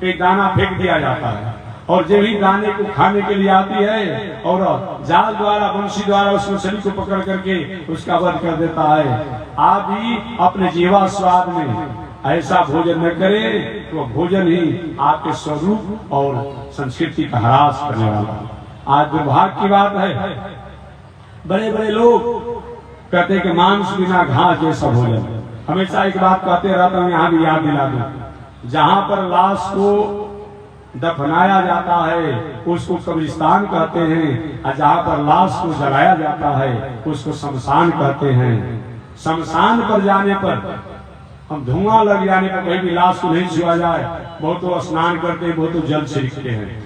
एक दाना फेंक दिया जाता है, और जब ही दाने को खाने के लिए आती है और जाल द्वारा बंसी द्वारा उस मछली को पकड़ करके उसका वध कर देता है। आप भी अपने जीवा स्वाद में ऐसा भोजन न करें तो भोजन ही आपके स्वरूप और संस्कृति का ह्रास करने वाला है। आज दुर्भाग्य की बात है, बड़े बड़े लोग कहते हैं कि मांस बिना घास जैसा भोजन। हमेशा एक बात कहते रहता हूँ, यहाँ भी याद दिला दूं, जहाँ पर लाश को दफनाया जाता है उसको कब्रिस्तान कहते हैं, और जहाँ पर लाश को जलाया जाता है उसको शमशान कहते हैं। शमशान पर जाने पर हम धुआं लग जाने पर कहीं भी लाश को नहीं छुआ जाए, बहुत तो स्नान करते बहुत तो जल छिड़कते हैं।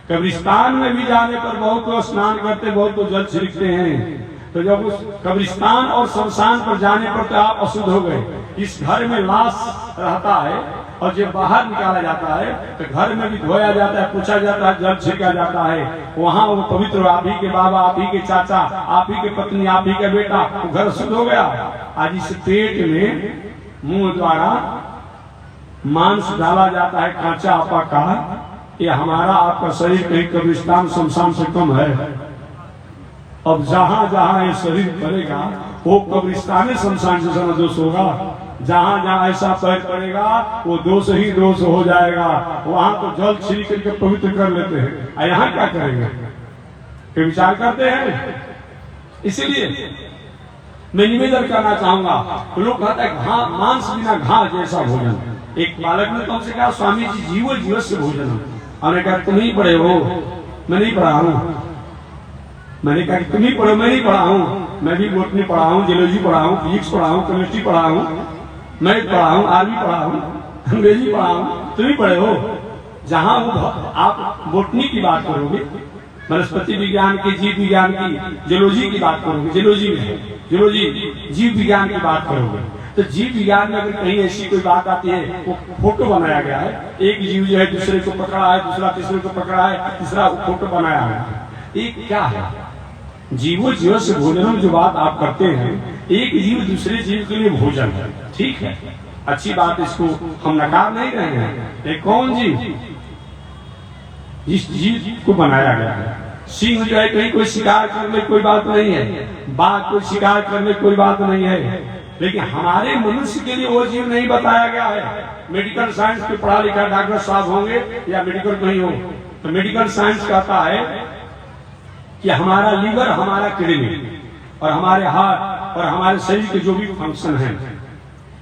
कब्रिस्तान में भी जाने पर बहुत तो स्नान करते बहुत तो जल छिड़कते हैं। तो जब उस कब्रिस्तान और शमशान पर जाने पर तो आप अशुद्ध हो गए। इस घर में लाश रहता है और जब बाहर निकाला जाता है तो घर में भी धोया जाता है, पूछा जाता है, जल छिड़का जाता है। वहाँ वो पवित्र आप ही के बाबा, आप ही के चाचा, आप ही के पत्नी, आप ही का बेटा, वो घर शुद्ध हो गया। आज इस पेट में मुंह द्वारा मांस डाला जाता है कांचा आपा का, ये हमारा आपका शरीर कहीं कब्रिस्तान शमशान से कम है। अब जहां जहां ये शरीर पड़ेगा वो कब्रिस्तान शमशान से समय दोष होगा। जहां जहां ऐसा पैर पड़ेगा वो दोष ही दोष हो जाएगा। वहां तो जल छिड़क करके पवित्र कर लेते हैं, और यहाँ क्या करेंगे? फिर विचार करते हैं। इसीलिए मैं निवेदन करना चाहूंगा, तो लोग कहते हैं मांस बिना घास जैसा भोजन। एक बालक ने तुमसे कहा, स्वामी जी जीवो जीव से भोजन। हमने कहा तुम ही पढ़े हो, मैं नहीं पढ़ा हूँ। मैंने कहा तुम ही पढ़ो, मैं नहीं पढ़ा हूँ। मैं भी बोटनी पढ़ा हूँ, जियोलॉजी पढ़ा हूँ, फिजिक्स पढ़ा हूँ, केमिस्ट्री पढ़ा हूँ, मैथ पढ़ा हूँ, आर्मी पढ़ा हूँ, अंग्रेजी पढ़ा हूँ, तुम ही पढ़े हो। जहां वो आप बोटनी की बात करोगे, वनस्पति विज्ञान की, जीव विज्ञान की, जूलॉजी की बात करोगे, जूलॉजी में जूलॉजी जीव विज्ञान की बात करोगे, तो जीव विज्ञान में अगर कहीं ऐसी कोई बात आती है, वो फोटो बनाया गया है, एक जीव जो है दूसरे को पकड़ा है, दूसरा तीसरे को पकड़ा है, तीसरा फोटो बनाया है। एक क्या है, जीवो जीव से भोजन जो बात आप करते हैं, एक जीव दूसरे जीव के लिए भोजन है, ठीक है, अच्छी बात, इसको हम नकार नहीं रहे हैं। एक कौन जीव, जिस जीव को बनाया गया है। सिंह जो है कहीं कोई शिकार करने कोई बात नहीं है, बाघ कोई शिकार करने कोई बात नहीं है, लेकिन हमारे मनुष्य के लिए वो जीव नहीं बताया गया है। मेडिकल साइंस के पढ़ा लिखा डॉक्टर साहब होंगे या मेडिकल कहीं हो, तो मेडिकल साइंस कहता है कि हमारा लीवर, हमारा किडनी और हमारे हार्ट और हमारे शरीर के जो भी फंक्शन है,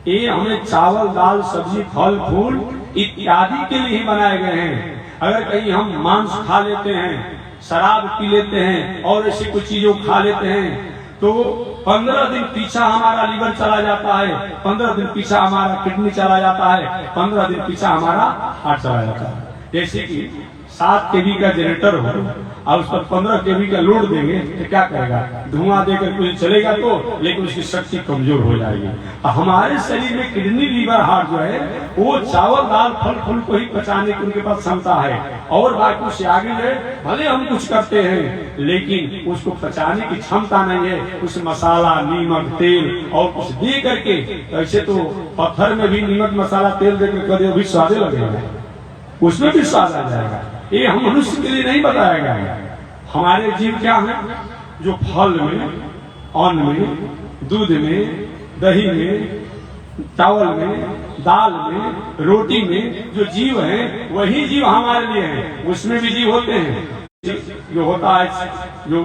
ये हमें चावल, दाल, सब्जी, फल, फूल इत्यादि के लिए ही बनाए गए हैं। अगर कहीं हम मांस खा लेते हैं, शराब पी लेते हैं और ऐसी कुछ चीजों खा लेते हैं, तो 15 दिन पीछा हमारा लीवर चला जाता है, 15 दिन पीछा हमारा किडनी चला जाता है, 15 दिन पीछा हमारा हार्ट चला जाता है। जैसे कि 7 kV का जनरेटर हो और उस पर 15 kV का लोड देंगे तो क्या करेगा, धुआं देकर कुछ चलेगा तो, लेकिन उसकी शक्ति कमजोर हो जाएगी। हमारे शरीर में किडनी, लीवर, हार्ट जो है वो चावल, दाल, फल फूल को ही पचाने की उनके पास क्षमता है, और बाकी उससे आगे जो है भले हम कुछ करते हैं लेकिन उसको पचाने की क्षमता नहीं है। उस मसाला, नीमक, तेल और कुछ दे करके, ऐसे तो पत्थर में भी नीमक, मसाला, तेल देकर कभी भी स्वादे लगेगा, उसमें भी स्वाद आ जाएगा। ये हम मनुष्य के लिए नहीं बताया गया है। हमारे जीव क्या है, जो फल में, अन्न में, दूध में, दही में, चावल में, दाल में, रोटी में जो जीव है वही जीव हमारे लिए है। उसमें भी जीव होते हैं, जो होता है जो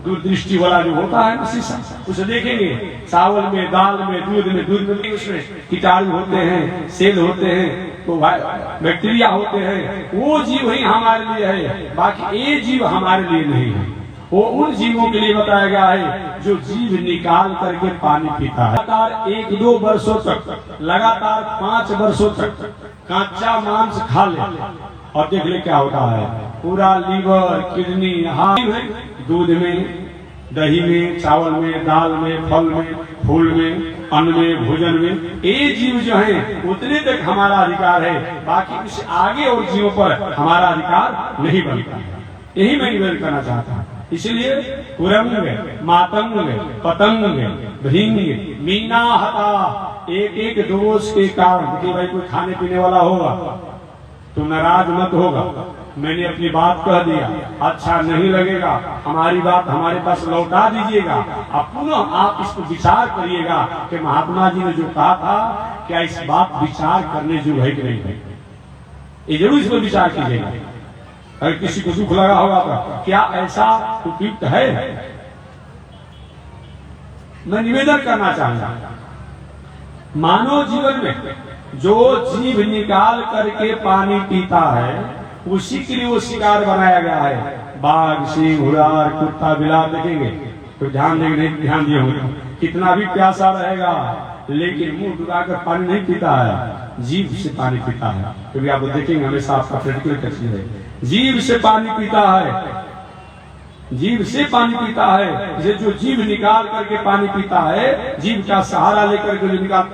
दूरदृष्टि वाला जो होता है शीशा, उसे देखेंगे, चावल में, दाल में, दूध में उसमें कीटाणु होते हैं, सेल होते हैं, तो बैक्टीरिया होते हैं, वो जीव ही हमारे लिए है, बाकी ये जीव हमारे लिए नहीं है। वो उन जीवों के लिए बताया गया है जो जीव निकाल करके पानी पीता है। लगातार 1-2 वर्षों तक, लगातार 5 वर्षों तक कच्चा मांस खा ले और देख ले क्या होता है, पूरा लीवर, किडनी, हार्ट, दूध में, दही में, चावल में, दाल में, फल में, फूल में, अन्न में, भोजन में, ये जीव जो है उतने तक हमारा अधिकार है, बाकी उससे आगे और जीवों पर हमारा अधिकार नहीं बनता है। यही मैं निवेदन करना चाहता हूँ। इसलिए कुरंग, मातंग, पतंग, भृंग, मीना, हता, एक दोष के कारण कि भाई कोई खाने पीने वाला होगा तो नाराज मत होगा, मैंने अपनी बात कह दिया, अच्छा नहीं लगेगा, हमारी बात हमारे पास लौटा दीजिएगा, अब पुनः आप इसको विचार करिएगा कि महात्मा जी ने जो कहा था क्या इस बात विचार करने जो है कि नहीं है, ये जरूर इस पर विचार कीजिएगा। अगर किसी को दुख लगा होगा तो क्या ऐसा उपयुक्त है? मैं निवेदन करना चाहूंगा, मानव जीवन में जो जीव निकाल करके पानी पीता है उसी के लिए वो शिकार बनाया गया है। बाघ, सिंह, हुरार, कुत्ता, बिलार देखेंगे तो ध्यान देंगे, नहीं ध्यान दिए होंगे, कितना भी प्यासा रहेगा लेकिन मुंह डुबाकर पानी नहीं पीता है, जीभ से पानी पीता है। क्योंकि आप देखेंगे हमेशा आपका प्रैक्टिकल टेस्ट है, जीभ से पानी पीता है, जीभ से पानी पीता है। ये जो जीभ निकाल करके पानी पीता है, जीभ का सहारा लेकर के जो निकाल,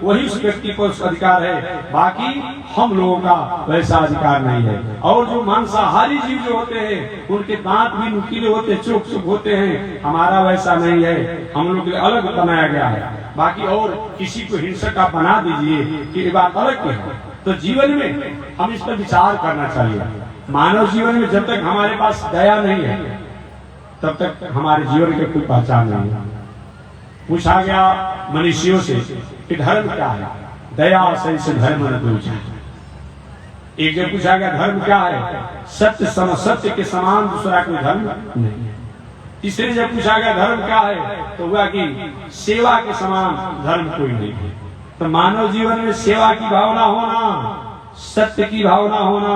वही उस व्यक्ति को अधिकार है, बाकी हम लोगों का वैसा अधिकार नहीं है। और जो मांसाहारी जीव जो होते हैं उनके दांत भी नुकीले होते हैं, चुप चुप होते हैं, हमारा वैसा नहीं है, हम लोग के लिए अलग बनाया गया है। बाकी और किसी को हिंसक आप बना दीजिए कि ये बात अलग है। तो जीवन में हम इस पर विचार करना चाहिए। मानव जीवन में जब तक हमारे पास दया नहीं है तब तक हमारे जीवन की कोई पहचान नहीं है। पूछा गया मनुष्यों से कि धर्म क्या है, दया सही से धर्म न दूजा। एक जब पूछा गया धर्म क्या है, सत्य सत्य के समान दूसरा कोई धर्म नहीं है। तीसरे जब पूछा गया धर्म क्या है तो हुआ कि सेवा के समान धर्म कोई नहीं है। तो मानव जीवन में सेवा की भावना होना, सत्य की भावना होना,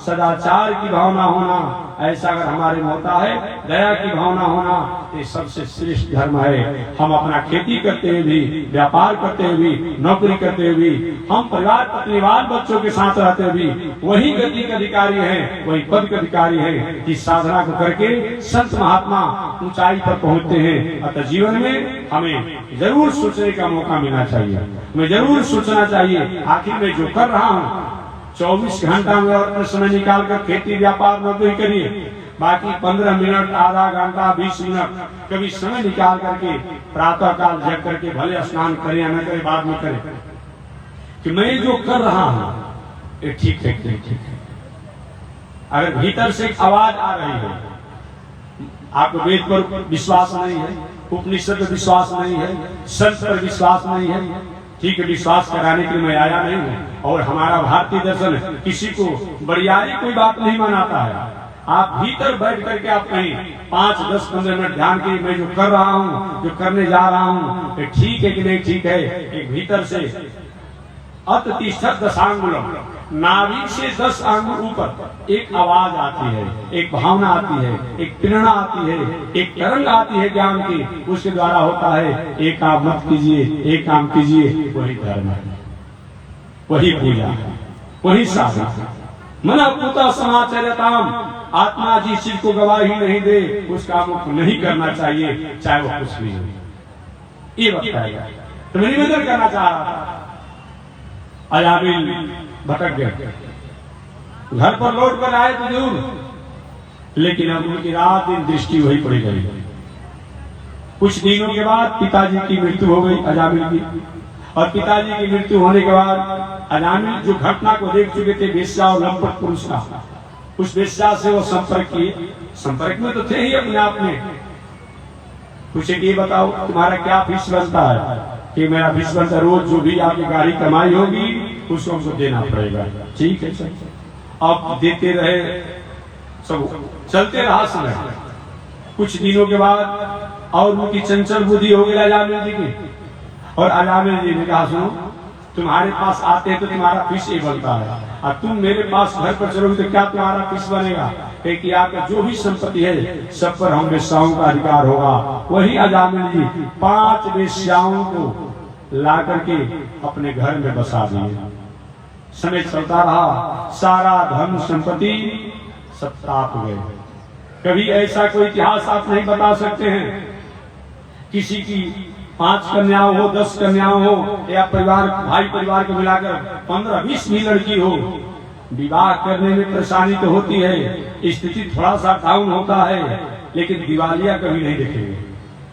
सदाचार की भावना होना, ऐसा अगर हमारे में होता है, दया की भावना होना, ये सबसे श्रेष्ठ धर्म है। हम अपना खेती करते हुए भी, व्यापार करते हुए भी, नौकरी करते हुए भी, हम परिवार बच्चों के साथ रहते हुए भी वही गति के अधिकारी हैं, वही पद के अधिकारी हैं कि साधना को करके संत महात्मा ऊंचाई पर पहुंचते हैं। अतः जीवन में हमें जरूर सोचने का मौका मिलना चाहिए, हमें जरूर सोचना चाहिए आखिर मैं जो कर रहा हूँ 24 घंटा में और समय निकाल कर खेती व्यापार नौकरी करिए, बाकी 15 मिनट, आधा घंटा, 20 मिनट कभी समय निकाल करके प्रातः काल जग करके भले स्नान करें या न करें, बाद में करें कि मैं जो कर रहा हूँ ये ठीक है कि नहीं ठीक है। अगर भीतर से एक आवाज आ रही है, आपको वेद पर विश्वास नहीं है, उपनिषद पर विश्वास नहीं है, संत पर विश्वास नहीं है, ठीक है, विश्वास कराने के लिए मैं आया नहीं हूँ। और हमारा भारतीय दर्शन किसी को बड़ियारी कोई बात नहीं मनाता है। आप भीतर बैठ करके आप कहीं 5, 10, 15 मिनट ध्यान की मैं जो कर रहा हूँ, जो करने जा रहा हूँ, ये ठीक है कि नहीं ठीक है। एक भीतर से अतिष्ठत दशांगुलम, नाभि से 10 आंगुल ऊपर एक आवाज आती है, एक भावना आती है, एक प्रेरणा आती है, एक तरंग आती है ज्ञान की, उसके द्वारा होता है एक काम मत कीजिए, एक काम कीजिए, वही धर्म है, वही पूजा है, वही साधना। मना पूता समाचर्यताम, आत्मा जिस चीज को गवाही नहीं दे उस काम को नहीं करना चाहिए, चाहे वो कुछ भी हो। ये बताएगा तो मैं निवेदन करना चाह रहा था। अजामिल भटक गए, घर पर लौट कर आए तो जरूर, लेकिन अब उनकी रात दिन दृष्टि वही पड़ी गई। कुछ दिनों के बाद पिताजी की मृत्यु हो गई अजामिल की, और पिताजी की मृत्यु होने के बाद अजामिल जो घटना को देख चुके थे वेश्या और लंपट पुरुष का, उस वेश्या से वो संपर्क किए। संपर्क में तो थे ही अपने आप में। पूछे कि ये बताओ तुम्हारा क्या फीस बनता है? कि मेरा फीस बनता, रोज जो भी आपकी गाड़ी कमाई होगी उसको हमको देना पड़ेगा। ठीक है सर। अब देते रहे, सब चलते रहा समय। कुछ दिनों के बाद और उनकी चंचल बुद्धि हो गई अजामिल जी की, और अजामिल जी ने कहा सुनो, तुम्हारे पास आते हैं तो तुम्हारा फीस ये बनता है, और तुम मेरे पास घर पर चलोगे तो क्या तुम्हारा फीस बनेगा? कि आपका जो भी संपत्ति है सब पर हम वेश्याओं का अधिकार होगा। वही अजामिल जी 5 वेश्याओं को ला करके अपने घर में बसा दिए। समय चलता रहा, सारा धन संपत्ति सब प्राप्त गए। कभी ऐसा कोई इतिहास आप नहीं बता सकते हैं किसी की 5 कन्याओं हो, 10 कन्याओं हो, या परिवार भाई परिवार को मिलाकर 15-20 भी लड़की हो, विवाह करने में परेशानी तो होती है, स्थिति थोड़ा सा डाउन होता है, लेकिन दिवालिया कभी नहीं देखेंगे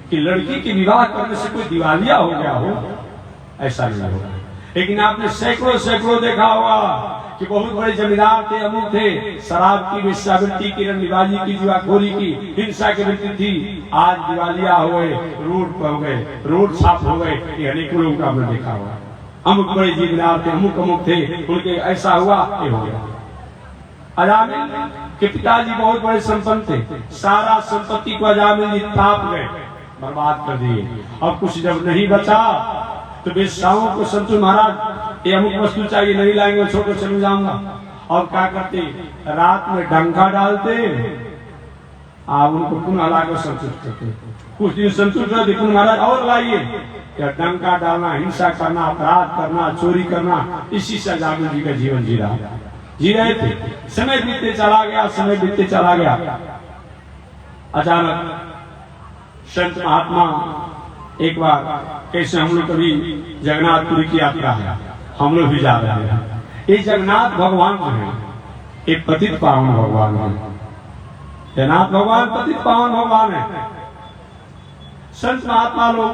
कि लड़की के विवाह करने से कोई दिवालिया हो गया हो, ऐसा नहीं होगा। लेकिन आपने सैकड़ों देखा होगा कि बहुत बड़े जमींदार थे, अमुक थे, शराब की वेश्यावृत्ति की, रंगबाजी की, जुआखोरी की, हिंसा की वृत्ति थी, आज दिवालिया हो गए, रोड पर हो गए, रोड साफ हो गए, ये अनेकों लोगों का हमने देखा हुआ। अमुक बड़े जमींदार थे, अमुक थे, उनके ऐसा हुआ, ये हो गया। अजामिल के पिताजी बहुत बड़े संपन्न थे, सारा संपत्ति को अजामिल जी ताप गए, बर्बाद कर दिए। अब कुछ जब नहीं बचा तो वेश्याओं को संतु महाराज ये अमुक वस्तु चाहिए, नहीं लाएंगे छोड़ चले जाऊंगा। और क्या करते, रात में डंका डालते, आप उनको पुनः लाकर संतुष्ट करते। कुछ दिन संतुष्ट रहते, पुनः महाराज और लाइए। या डंका डालना, हिंसा करना, अपराध करना, चोरी करना, इसी से अजामिल जी का जीवन जी रहे थे। समय बीतते चला गया। अचानक संत महात्मा एक बार, कैसे हम लोग कभी जगन्नाथपुरी की यात्रा है, हम लोग भी जा रहे हैं। ये जगन्नाथ भगवान जो है, ये पतित पावन भगवान है। जगन्नाथ भगवान पतित पावन भगवान है। संत महात्मा लोग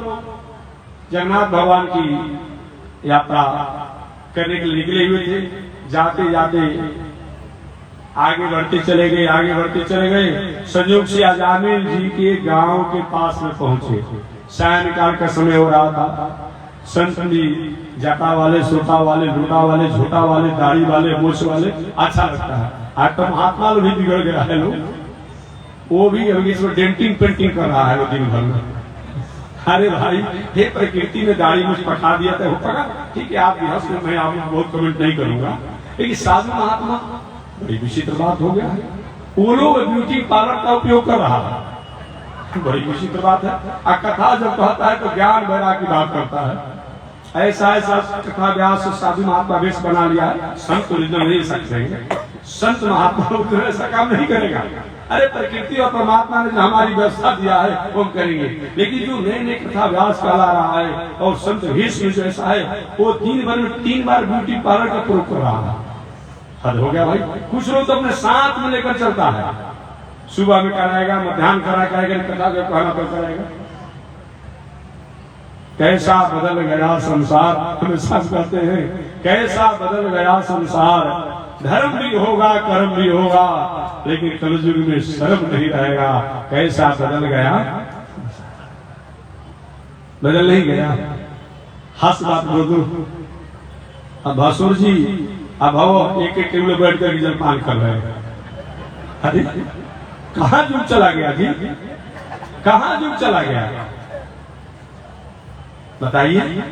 जगन्नाथ भगवान की यात्रा करने के लिए निकले हुए थे। जाते जाते आगे बढ़ते चले गए। संयोग से अजामिल जी के गांव के पास में पहुंचे। सायंकाल का समय हो रहा था। संत जी जटा वाले, सोटा वाले, लूटा वाले, झोटा वाले, दाढ़ी वाले, मूछ वाले, अच्छा लगता है। आज तो महात्मा लोग भी बिगड़ गया है, लोग वो भी इसमें डेंटिंग पेंटिंग कर रहा है वो दिन भर में। अरे भाई, हे प्रकृति ने दाढ़ी मुझ पटा दिया था, ठीक है आप भी हंस, मैं आप बहुत कमेंट नहीं करूंगा। लेकिन साधु महात्मा बड़ी विचित्र बात हो गया है। वो लोग ब्यूटी पार्लर का उपयोग कर रहा है, बड़ी विचित्र बात है। कथा जब कहता है तो ज्ञान वैराग की बात करता है। ऐसा ऐसा कथा व्यास साधु महात्मा वेश बना लिया है। संत तो नहीं सकते, संत महात्मा ऐसा काम नहीं करेगा। अरे प्रकृति और परमात्मा ने जो हमारी व्यवस्था दिया है वो हम करेंगे, लेकिन जो नए नए कथा व्यास चला रहा है और संत भेष में जो ऐसा है वो 3 बार ब्यूटी पार्लर का प्रयोग कर रहा है। हद हो गया भाई। कुछ लोग तो अपने साथ में लेकर चलता है, सुबह में कराएगा, मध्याह्न कराएगा, कथा जब कहना तो कराएगा। कैसा बदल गया संसार, हम सब कहते हैं कैसा बदल गया संसार। धर्म भी होगा कर्म भी होगा, लेकिन कलयुग में शर्म नहीं रहेगा। कैसा बदल गया, बदल नहीं गया। हंस बात बोल दो। अब भासुर जी अब आओ, एक टेबल बैठ कर जलपान कर रहे हैं। अरे कहाँ युग चला गया जी, कहाँ युग चला गया बताइए।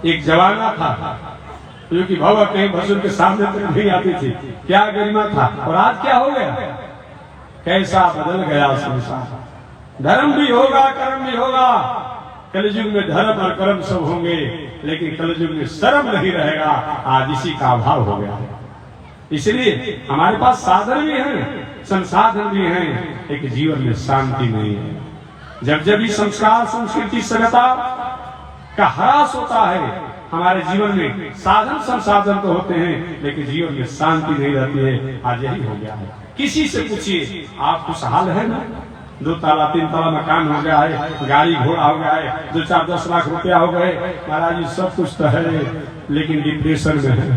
एक जमाना था क्योंकि बाबा कहीं भसुर के सामने तक नहीं आती थी, क्या गरिमा था। और आज क्या हो गया, कैसा बदल गया संसार। धर्म भी होगा कर्म भी होगा, कलयुग में धर्म और कर्म सब होंगे, लेकिन कलयुग में शर्म नहीं रहेगा। आज इसी का अभाव हो गया है। इसलिए हमारे पास साधन भी हैं, संसाधन भी हैं, लेकिन जीवन में शांति नहीं है। जब जब भी संस्कार संस्कृति सभ्यता का ह्रास होता है हमारे जीवन में, साधन संसाधन तो होते हैं लेकिन जीवन में शांति नहीं रहती है। आज यही हो गया है। किसी से पूछिए आप खुशहाल है ना, 2 ताला 3 ताला मकान हो गया है, गाड़ी घोड़ा हो गया है, 2-4-10 लाख रुपया हो गए, महाराज जी सब कुछ तो है, लेकिन डिप्रेशन में है,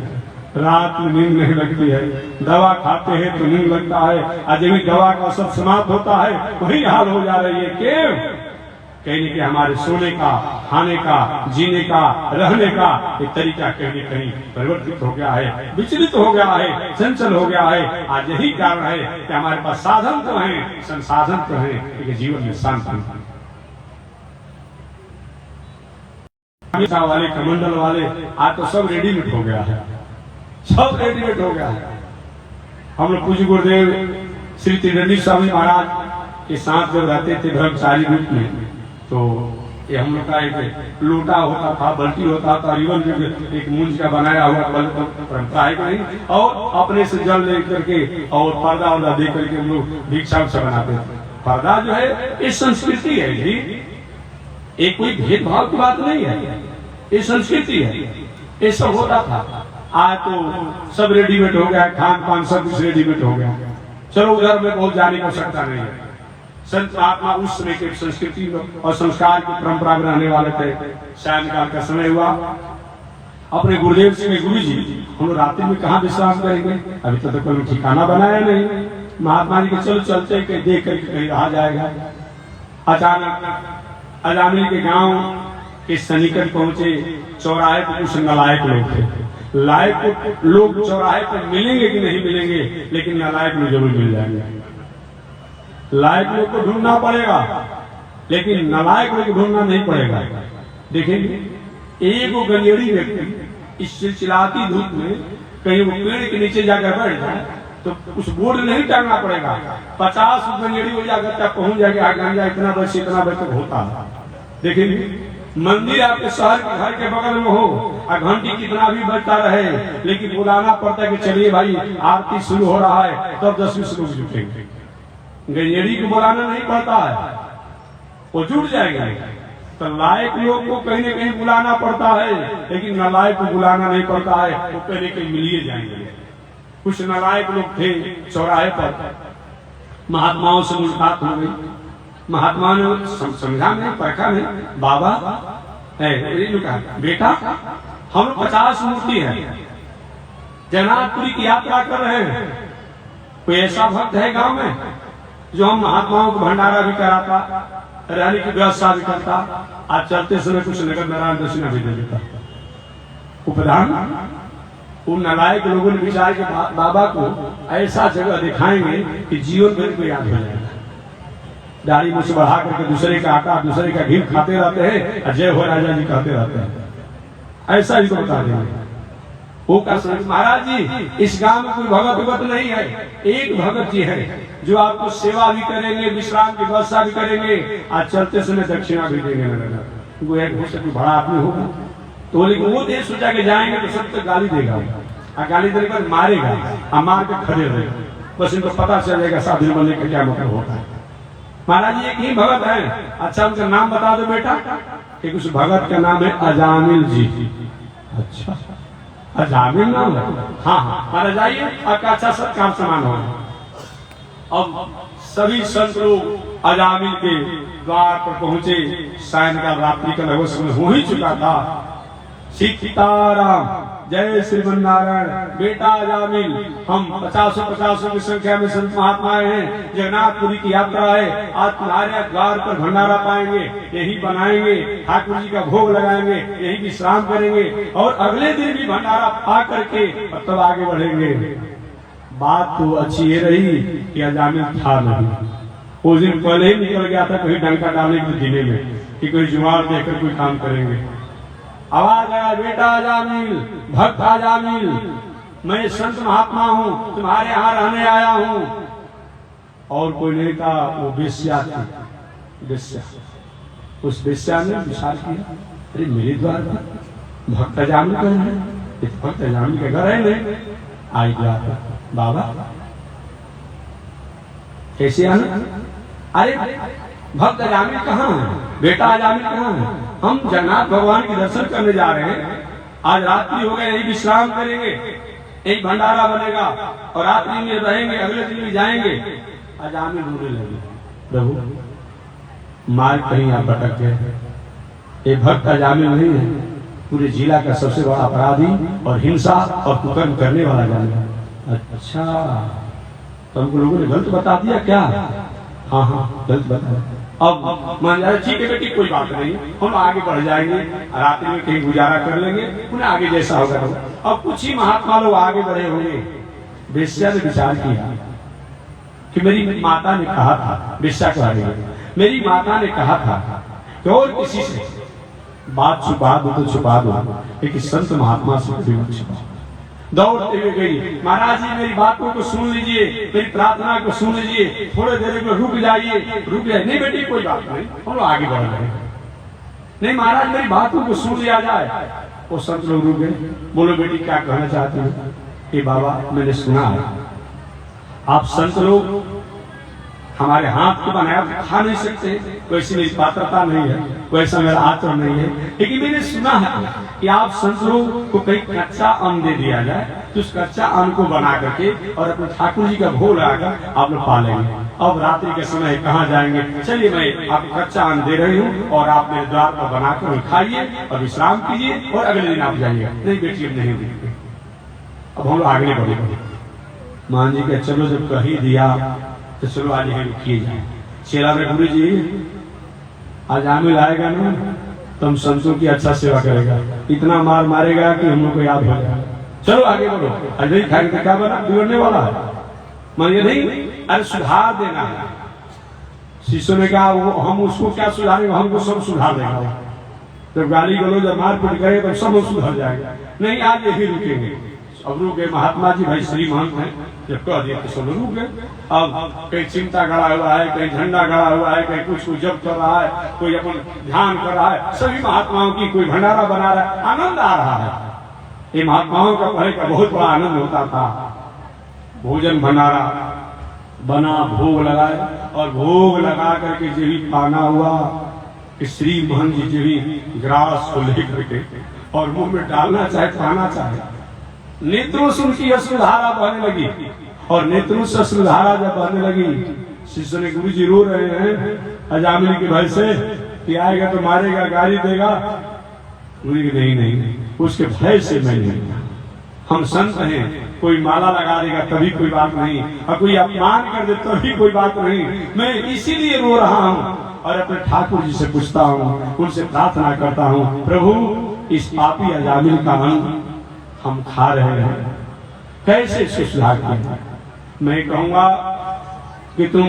रात में नींद नहीं लगती है, दवा खाते हैं तो नींद लगता है, आज भी दवा का सब समाप्त होता है, वही हाल हो जा रही है। क्यों? कहने के हमारे सोने का, खाने का, जीने का, रहने का एक तरीका कहीं कहीं परिवर्तित हो गया है, विचलित हो गया है, चंचल हो गया है। आज यही कारण है कि हमारे पास साधन तो हैं, संसाधन तो हैं, लेकिन जीवन में शांति वाले कमंडल वाले आज तो सब रेडीमेड हो गया है, सब रेडीमेड हो गया है। हम लोग पूज्य गुरुदेव श्री त्रिवेणी स्वामी महाराज के साथ जब रहते थे ब्रह्मचारी रूप में, तो ये हम लोग का एक लोटा होता था, बल्टी होता था, रिवन एक मूंज का बनाया हुआ परंपरा है नहीं, और अपने से जल ले करके और पर्दा वर्दा दे करके हम लोग भिक्षा से बनाते थे। पर्दा जो है ये संस्कृति है जी, ये कोई भेदभाव की बात नहीं है, ये संस्कृति है, ये सब होता था। आज तो सब रेडीमेड हो गया, खान पान सब कुछ रेडीमेड हो गया। चलो उधर में बहुत जाने की आवश्यकता नहीं है। संत महात्मा उस समय के संस्कृति और संस्कार की परंपरा में रहने वाले थे। सायंकाल का समय हुआ, अपने गुरुदेव से गुरु जी हम लोग रात्रि में कहाँ विश्राम करेंगे, अभी तो कोई ठिकाना बनाया नहीं। महात्मा जी के चलो चलते के देख करके कहीं रहा जाएगा। अचानक अजामिल के गांव के सन्निकट पहुंचे, चौराहे पर कुछ नलायक लोग थे। लायक लोग चौराहे पर मिलेंगे कि नहीं मिलेंगे, लेकिन नलायक लोग जरूर मिल जाएंगे। लायक लोग को ढूंढना पड़ेगा, लेकिन नालायक लोग को ढूंढना नहीं पड़ेगा। देखेंगे एक वो गंजेड़ी व्यक्ति इस चिलचिलाती धूप में कहीं वो पेड़ के नीचे जाकर बैठ जाए तो उस बोर्ड नहीं टांगना पड़ेगा, 50 गंजेड़ी हो जाकर पहुंच जाएगा, गांजा इतना बजे इतना बजे तक होता है। देखेंगे मंदिर आपके शहर के घर के बगल में हो और घंटी कितना भी बजता रहे, लेकिन बुलाना पड़ता है कि चलिए भाई आरती शुरू हो रहा है, तब 10-20 लोग जुटेंगे। गंजेड़ी को बुलाना नहीं पड़ता है, वो जुट जाएगा। तो लायक लोग को कहीं न कहीं बुलाना पड़ता है, लेकिन नालायक को बुलाना नहीं पड़ता है, वो कहीं न कहीं मिलिए जाएंगे। कुछ नालायक लोग थे चौराहे पर, महात्माओं से मुलाकात हो गई। महात्मा ने समझा नहीं, परखा नहीं। बाबा बेटा हम 50 मूर्ति है, जगन्नाथपुरी की यात्रा कर रहे हैं, कोई ऐसा भक्त है गांव में जो हम महात्माओं को भंडारा भी कराता, रहने की व्यवस्था भी करता, आज चलते समय कुछ नगर नारायण दक्षिणा भी दे देता। उपदान उन नालायक लोगों ने विचार के बाबा को ऐसा जगह दिखाएंगे कि जीवन भर को याद हो जाएगा। दाढ़ी मुझसे बढ़ा करके दूसरे का आटा दूसरे का घी खाते रहते हैं, जय हो राजा जी कहते रहते हैं, ऐसा ही तो बता देंगे। वो का समझ महाराज जी इस गांव में कोई भगत भगत नहीं है, एक भगत जी है जो आपको सेवा भी करेंगे, विश्राम की व्यवस्था भी करेंगे, आज चलते समय दक्षिणा भी देंगे। वो एक हो सके बड़ा आदमी होगा तो लेकिन वो देश सोचा के जाएंगे तो सब तक गाली देगा और गाली देने के बाद मारेगा और मार के खड़े रहेगा, बस इनको पता चल जाएगा साधु बनने का क्या मतलब होता है। महाराज जी एक ही भगत है, अच्छा उनका नाम बता दो बेटा। एक उस भगत का नाम है अजामिल जी। अच्छा अजामिल नाम है? हाँ हाँ महाराज आइए, आपका अच्छा सत्कार समान होगा। अब सभी संत लोग अजामिल के द्वार पर पहुंचे, सायंकाल रात्रि का लगभग समय हो ही चुका था। सीताराम जय श्रीमन नारायण। बेटा अजामिल, हम 50 की संख्या में संत महात्मा हैं, जगन्नाथपुरी की यात्रा है, आज तुम्हारे द्वार पर भंडारा पाएंगे, यही बनाएंगे, ठाकुर जी का भोग लगाएंगे, यही विश्राम करेंगे और अगले दिन भी भंडारा पा करके और तब आगे बढ़ेंगे। बात तो अच्छी ये रही कि अजामिल था नहीं, उस दिन पहले ही निकल गया था कहीं डंका डालने के जिले में कि कोई जुगाड़ देकर कोई काम करेंगे। आवाज आया, बेटा अजामिल, भक्त अजामिल, मैं संत महात्मा हूँ, तुम्हारे यहाँ रहने आया हूँ। और कोई नहीं था, वो बेश्या थी, बेश्या। उस बेश्या ने विचार किया, अरे मेरे द्वार पर भक्त अजामिल का है, इस भक्त अजामिल के घर है नहीं। आई गया बाबा कैसे आना? अरे भक्त अजामिल कहाँ है, बेटा अजामिल कहाँ है? हम जगन्नाथ भगवान के दर्शन करने जा रहे हैं, आज रात्रि हो गए, यही विश्राम करेंगे, एक भंडारा बनेगा और रात्रि में रहेंगे, अगले दिन भी जाएंगे। अजामिल रोने लगे, प्रभु मार कहीं आप भटक गए, ये भक्त अजामिल नहीं है, पूरे जिला का सबसे बड़ा अपराधी और हिंसा और कुकर्म करने वाला जाने। अच्छा तो हमको लोगों ने गलत बता दिया क्या? हाँ हाँ गलत बता। अब मान जाए ठीक है बेटी कोई बात नहीं, हम आगे बढ़ जाएंगे, रात्रि में कहीं गुजारा कर लेंगे, उन्हें आगे जैसा होगा। अब कुछ ही महात्मा लोग आगे बढ़े होंगे। बेश्या ने विचार किया कि मेरी माता ने कहा था, बेश्या के बारे में मेरी माता ने कहा था कि और किसी से बात छुपा दो तो छुपा दो, लेकिन संत महात्मा से कभी मत छुपा। दौड़ते हुए गई, महाराज जी मेरी बातों को सुन लीजिए, मेरी प्रार्थना को सुन लीजिए, थोड़े देर में रुक जाइए। नहीं बेटी कोई बात नहीं, हम लोग आगे बढ़ रहे हैं। नहीं महाराज मेरी बातों को सुन लिया जाए। वो संत लोग रुक गए। बोलो बेटी क्या कहना चाहती हो? कि बाबा मैंने सुना है आप संत लोग हमारे हाथ को बनाया तो खा नहीं सकते, वैसी मेरी पात्रता नहीं है, वैसा मेरा आचरण नहीं है, लेकिन मैंने सुना है कि आप संत लोग को कहीं कच्चा अन्न दे दिया जाए तो उस कच्चा अन्न को बना करके और अपने ठाकुर जी का भोग लगाकर आप लोग पा लेंगे। अब रात्रि के समय कहाँ जाएंगे? चलिए मैं आपको कच्चा अन्न दे रही हूँ और आप मेरे द्वार पर बनाकर खाइए और विश्राम कीजिए और अगले दिन आप जाइएगा। नहीं बेटी अब नहीं देखते, अब हम लोग आगे बढ़े। मान जी के चलो जब कही दिया तो चलो आज यही रुकिए जाए। चेला में गुरु जी आज आमिल आएगा ना तो हम संतों की अच्छा सेवा करेगा, इतना मार मारेगा कि हम लोग को याद हो जाएगा। चलो आगे बढ़ो। आज नहीं खाएंगे तो क्या बना बिगड़ने वाला है? मानिए नहीं, अरे सुधार देना है। शिष्यों ने कहा हम उसको क्या सुधारेंगे, हमको सब सुधार देगा। जब गाली गलो जब मार पीट करे तो सब सुधर जाएगा। नहीं आज यही रुकेंगे। अब रुक गए महात्मा जी, भाई श्री महंत है, जब कह दिया तो सब रुक गए। अब कहीं चिंता गड़ा हुआ है, कहीं झंडा गड़ा हुआ है, कहीं कुछ जप कर रहा है, कोई अपन ध्यान कर रहा है, सभी महात्माओं की कोई भंडारा बना रहा है, आनंद आ रहा है। ये महात्माओं का पहले का बहुत बड़ा आनंद होता था। भोजन भंडारा बना, भोग लगाए और भोग लगा करके जो भी पाना हुआ कि श्री महंत जी जो भी ग्रास को लेकर के और मुंह में डालना चाहे खाना चाहे, नेत्रों से उनकी अश्रुधारा बहने लगी और नेत्रों से अश्रुधारा जब बहने लगी, शिष्य ने गुरु जी रो रहे हैं अजामिल के भय से कि आएगा तो मारेगा, गाली देगा। गुरु जी नहीं, उसके भय से मैं नहीं, हम संत हैं, कोई माला लगा देगा तभी कोई बात नहीं, और कोई अपमान कर दे तभी कोई बात नहीं, मैं इसीलिए रो रहा हूँ और अपने ठाकुर जी से पूछता हूँ, उनसे प्रार्थना करता हूँ, प्रभु इस पापी अजामिल का अन्न हम खा रहे हैं, कैसे इसको सुधार किया? मैं कहूंगा कि तुम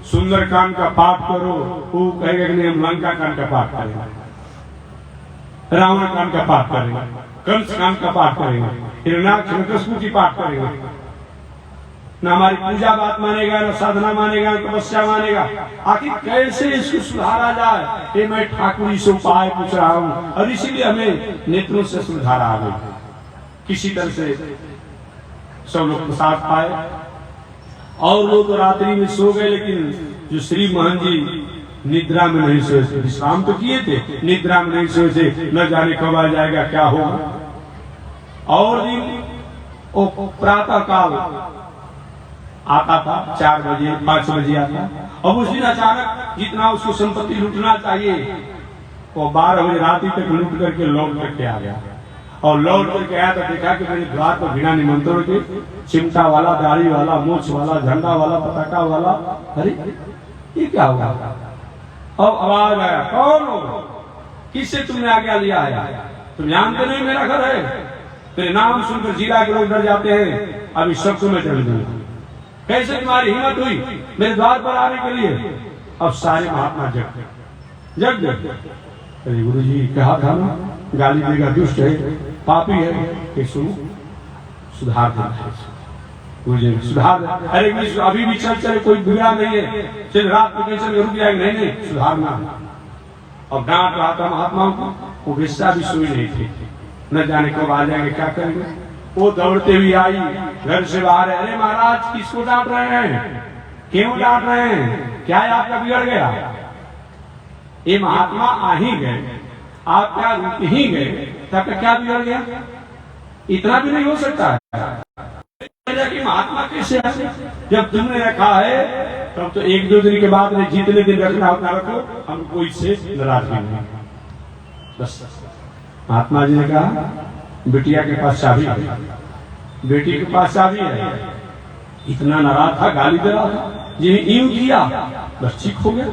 सुंदरकांड का पाठ करो, वो कहेगा कि नहीं हम लंका कांड का पाठ करेंगे, रावण कांड का पाठ करेंगे, कंस कांड का पाठ करेंगे। हिरण्याक्ष हिरण्यकशिपु की पाठ करेंगे, न हमारी पूजा बात मानेगा, न साधना मानेगा, न तपस्या मानेगा। आखिर कैसे इसको सुधारा जाए, ये मैं ठाकुर से उपाय पूछ रहा हूँ। और इसीलिए हमें नेत्रों से सुधारा आ गई। किसी तरह से सब लोग प्रसाद पाए और लोग तो रात्रि में सो गए, लेकिन जो श्री मोहन जी निद्रा में नहीं सोए थे, विश्राम तो किए थे, निद्रा में नहीं सोए थे, न जाने कब आ जाएगा, क्या होगा। और दिन वो प्रातः काल आता था, 4 बजे 5 बजे आता। अब उस दिन अचानक जितना उसको संपत्ति लूटना चाहिए वो 12 बजे रात्रि तक लूट करके लौट करके आ गया। और लौट करके आया तो देखा कि मेरे द्वार पर बिना निमंत्रण के चिमटा वाला, दाढ़ी वाला, मूछ वाला, झंडा वाला, पताका वाला, अरे ये क्या हुआ। अब आवाज आया, कौन हो, किससे तुमने आज्ञा लिया है, तुम जानते नहीं मेरा घर है। तेरे नाम सुनकर जिला के लोग डर जाते हैं, अभी सब तुम्हें चल दूंगा। कैसे तुम्हारी हिम्मत हुई मेरे द्वार पर आने के लिए। अब सारे महात्मा जग गए। अरे गुरु जी कहा था ना, गाली देगा, दुष्ट है, पापी है, कि सुधार देना है, सुधार। अरे अभी भी चल कोई बुरा नहीं है, चल रात को कैसे रुक जाएगा, नहीं सुधारना। और डांट रहा था महात्माओं को, वो गुस्सा भी सोई नहीं थी, न जाने कब आ जाएंगे, क्या करेंगे। वो दौड़ते हुए आई, घर से बाहर, अरे महाराज किसको डांट रहे हैं, क्यों डांट रहे हैं, क्या आपका बिगड़ गया। ये महात्मा आ ही गए, आप क्या रुक ही गए, तब क्या बिगड़ गया, इतना भी नहीं हो सकता है कि महात्मा कैसे आए। जब तुमने रखा है तब तो 1-2 दिन के बाद में जितने दिन रखना उतना रखो, हम कोई से नाराज नहीं। बस महात्मा जी ने कहा बिटिया के पास चाबी है, बेटी के पास चाबी है। इतना नाराज था, गाली दे रहा था, ये यूं किया बस ठीक हो गया।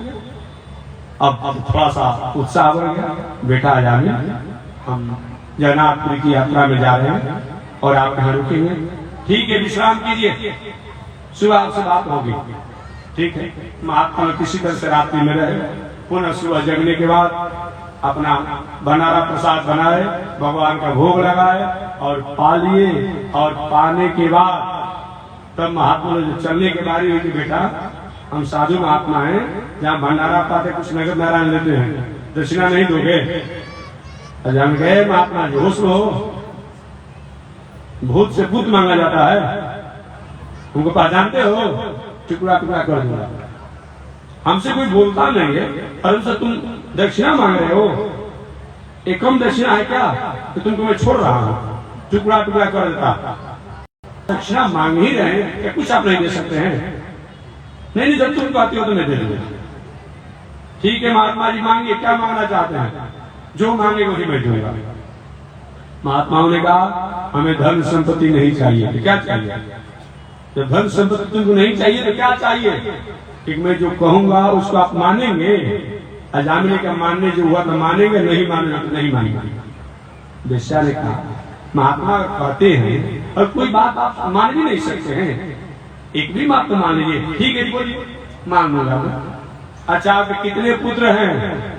अब थोड़ा सा उत्साह बढ़ गया, बेटा आ जाए, हम जगन्नाथपुरी की यात्रा में जा रहे हैं और आप यहाँ रुके हुए, ठीक है विश्राम कीजिए, सुबह आपसे बात होगी। ठीक है, महात्मा किसी तरह से रात्रि में रहे, पुनः सुबह जगने के बाद अपना बनारा प्रसाद बनाए, भगवान का भोग लगाए और पा लिए। और पाने के बाद तब महात्मा जो चलने के बारी हुई कि बेटा हम साधु महात्मा हैं, जहाँ भंडारा पाते कुछ नगद नारायण लेते हैं, दक्षिणा नहीं दोगे। हम गए महात्मा जी होश हो, भूत से भूत मांगा जाता है, उनको पहचानते हो, टुकड़ा टुकड़ा कर दूंगा। हमसे कोई बोलता नहीं है, परंतु तुम दक्षिणा मांग रहे हो, एक कम दक्षिणा है क्या कि तुमको मैं छोड़ रहा हूँ, टुकड़ा टुकड़ा कर देता। दक्षिणा मांग ही रहे हैं, क्या कुछ आप नहीं दे सकते हैं। नहीं, जब तुम कहती हो तो मैं दे दूंगा। ठीक है महात्मा जी मांगिए, क्या मांगना चाहते हैं, जो मांगे वही मैं दूंगा। महात्माओं ने कहा हमें धन संपत्ति नहीं चाहिए, तो क्या चाहिए। जब धन संपत्ति तुमको नहीं चाहिए तो क्या चाहिए, कि मैं जो कहूंगा उसको आप मानेंगे। अजामिले का मानने जो हुआ तो मानेंगे, नहीं मानेंगे तो नहीं मानेंगे। वेश्या ने कहा महात्मा कहते हैं और कोई बात आप मान भी नहीं सकते हैं, एक भी बात तो मान लीजिए। ठीक है बोलिए, मान लूंगा। अच्छा आपके कितने पुत्र हैं।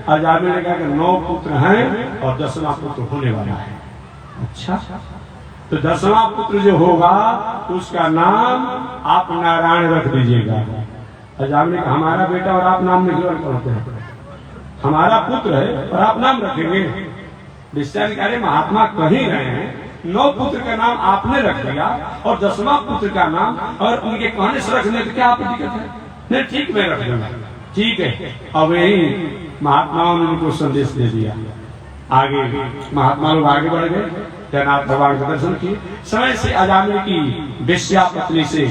अजामिल ने कहा कि 9 पुत्र हैं और 10वां पुत्र होने वाला है। अच्छा, तो 10वां पुत्र जो होगा उसका नाम आप नारायण रख दीजिएगा। अजामिल ने कहा हमारा बेटा और आप नाम नहीं करते हैं, हमारा पुत्र है और आप नाम रखेंगे। विश्वास महात्मा कहीं रहे हैं, 9 पुत्र का नाम आपने रख दिया और 10वां पुत्र का नाम और उनके कहने से रखने तो क्या आप दिक्कत है। नहीं ठीक मैं रख दूंगा। ठीक है, अब यही महात्माओं ने उनको संदेश दे दिया। आगे महात्मा लोग आगे बढ़ गए, जगन्नाथ भगवान का दर्शन किए। समय से अजामिल की वेश्या पत्नी से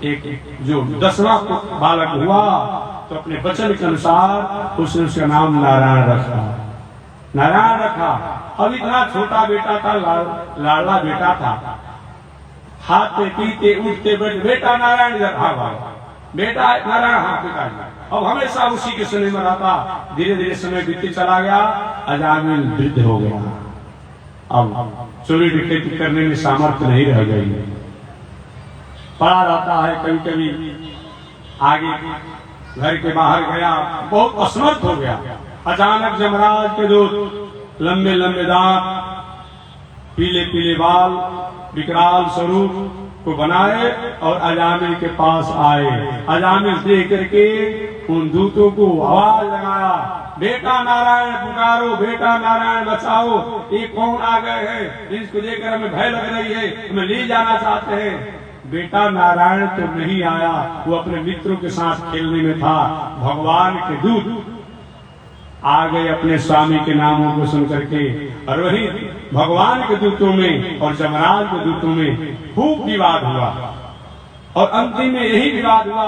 एक जो 10वां बालक हुआ तो अपने वचन के अनुसार उसने उसका नाम नारायण रखा। नारायण रखा। अब इतना छोटा बेटा था, लाडला बेटा था, खाते पीते उठते बैठते बेटा नारायण रखा, बेटा नारायण हाँ पिताजी। अब हमेशा उसी के समय में रहता। धीरे धीरे समय बीतते चला गया, अजामिल वृद्ध हो गया। अब चोरी डकैती करने में सामर्थ्य नहीं रह गई, पड़ा रहता है। कभी कभी आगे घर के बाहर गया, बहुत असमर्थ हो गया। अचानक जमराज के दूत, लंबे लंबे दांत, पीले पीले बाल, विकराल स्वरूप को बनाए और अजामिल के पास आए। अजामिल देख करके उन दूतों को आवाज लगाया, बेटा नारायण पुकारो, बेटा नारायण बचाओ, ये कौन आ गए हैं, इसको देखकर हमें भय लग रही है, हमें ले जाना चाहते हैं। बेटा नारायण तो नहीं आया, वो अपने मित्रों के साथ खेलने में था। भगवान के दूत आ गए अपने स्वामी के नामों को सुन करके, और वही भगवान के दूतों में और जमराज के दूतों में खूब विवाद हुआ। और अंतिम में यही विवाद हुआ,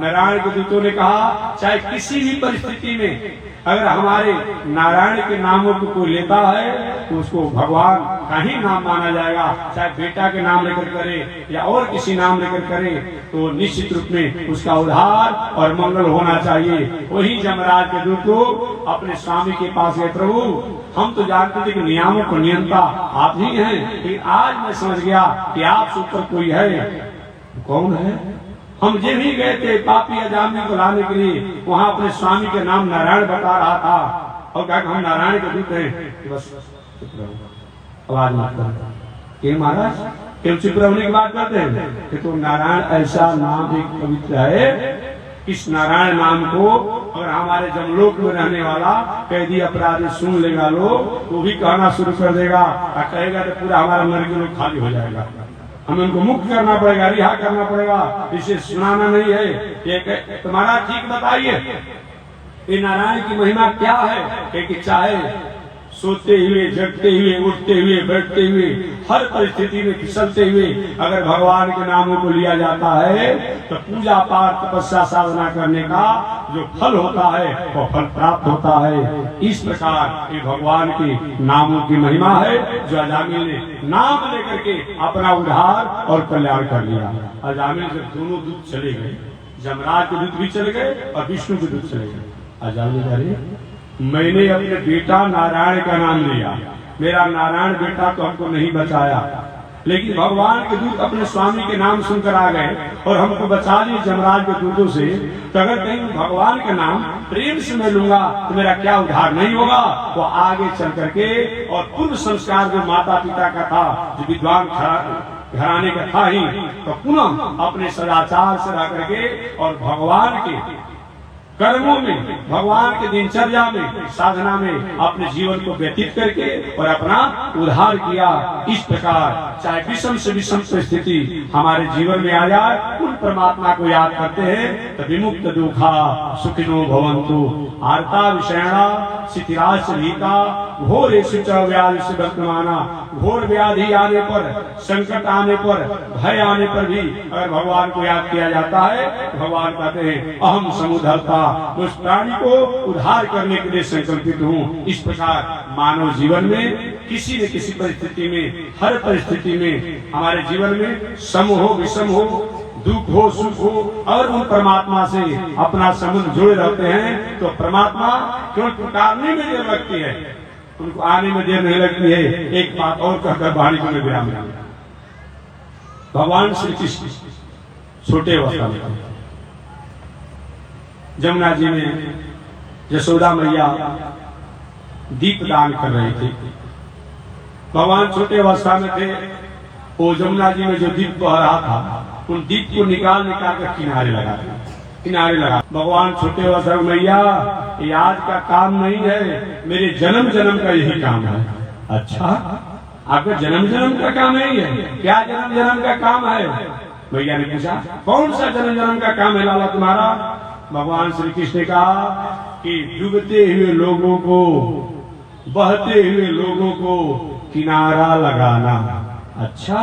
नारायण के दूतों ने कहा चाहे किसी भी परिस्थिति में अगर हमारे नारायण के नामों को कोई लेता है तो उसको भगवान का ही नाम माना जाएगा, चाहे बेटा के नाम लेकर करे या और किसी नाम लेकर करे, तो निश्चित रूप में उसका उद्धार और मंगल होना चाहिए। वही जमराज के दूतों अपने स्वामी के पास गए, प्रभु हम तो जानते थे कि नियामक को नियंता आप ही हैं, लेकिन आज मैं समझ गया कि आपसे ऊपर कोई है। कौन है? हम जब ही गए थे पापी अजामिल को लाने के लिए, वहां अपने स्वामी के नाम नारायण बता रहा था और कहा हम नारायण के दूत हैं। बस चुप रहो, आवाज मत करो। महाराज क्यों चुप रहने की बात करते हैं कि तो नारायण ऐसा नाम एक पवित्र है, इस नारायण नाम को अगर हमारे जमलोक में रहने वाला कैदी अपराधी सुन लेगा लोग तो भी कहना शुरू कर देगा और कहेगा तो पूरा हमारा नरक लोग खाली हो जाएगा, हमें उनको मुक्त करना पड़ेगा, रिहा करना पड़ेगा, इसे सुनाना नहीं है। ये तुम्हारा ठीक बताइए ये नारायण की महिमा क्या है कि चाहे सोते हुए, जगते हुए, उठते हुए, बैठते हुए, हर परिस्थिति में फिसलते हुए अगर भगवान के नामों को लिया जाता है तो पूजा पाठ तपस्या साधना करने का जो फल होता है वो फल प्राप्त होता है। इस प्रकार ये भगवान के नामों की महिमा है जो अजामिल ने नाम लेकर के अपना उद्धार और कल्याण कर लिया। अजामिल जब दोनों दूत चले गए, जमराज के दूत भी चले गए और विष्णु के दूत चले गए, अजामिल अरे मैंने अपने बेटा नारायण का नाम लिया, मेरा नारायण बेटा तो हमको नहीं बचाया, लेकिन भगवान के दूत अपने स्वामी के नाम सुनकर आ गए और हमको बचा लिए जमराज के दूतों से। तो अगर कहीं भगवान का नाम प्रेम से मैं लूंगा तो मेरा क्या उद्धार नहीं होगा? वो आगे चल करके और पूर्व संस्कार जो माता पिता का था, जो विद्वान घराने का था ही, तो पुनः अपने सदाचार से रह करके और भगवान के कर्मों में, भगवान के दिनचर्या में, साधना में अपने जीवन को व्यतीत करके और अपना उद्धार किया। इस प्रकार चाहे विषम से विषम परिस्थिति हमारे जीवन में आ जाए, उन परमात्मा को याद करते हैं तो विमुक्त दुखा सुखिनो भवन्तु आर्ता विषयणा शिथिराश रीता घोर व्याधि से वर्तमाना। घोर व्याधि आने पर, संकट आने पर, भय आने पर भी अगर भगवान को याद किया जाता है, भगवान कहते हैं अहम समुद्धरता, उस प्राणी को उद्धार करने के लिए संकल्पित हूँ। इस प्रकार मानव जीवन में किसी न किसी परिस्थिति में, हर परिस्थिति में हमारे जीवन में सम हो विषम हो, दुख हो सुख हो, और उन परमात्मा से अपना संबंध जुड़े रहते हैं तो परमात्मा केवल पुकारने में देर लगती है, उनको आने में देर नहीं लगती है। एक बात और कहकर वाणी को मैं विराम दूंगा। भगवान श्री कृष्ण छोटे अवस्था में जमुना जी में यशोदा मैया दीप दान कर रहे थे। भगवान छोटे अवस्था में थे, वो जमुना जी में जो दीप बह रहा था उन दीप को निकाल कर किनारे लगा, किनारे लगा। भगवान छोटे अवस्था में, मैया ये आज का काम नहीं है, मेरे जन्म जन्म का यही काम है। अच्छा, आपका जन्म जन्म का काम नहीं है? क्या जन्म जन्म का काम है? मैया ने पूछा, कौन सा जन्म जन्म का काम है लाला तुम्हारा? भगवान श्री कृष्ण ने कहा कि डूबते हुए लोगों को, बहते हुए लोगों को किनारा लगाना। अच्छा,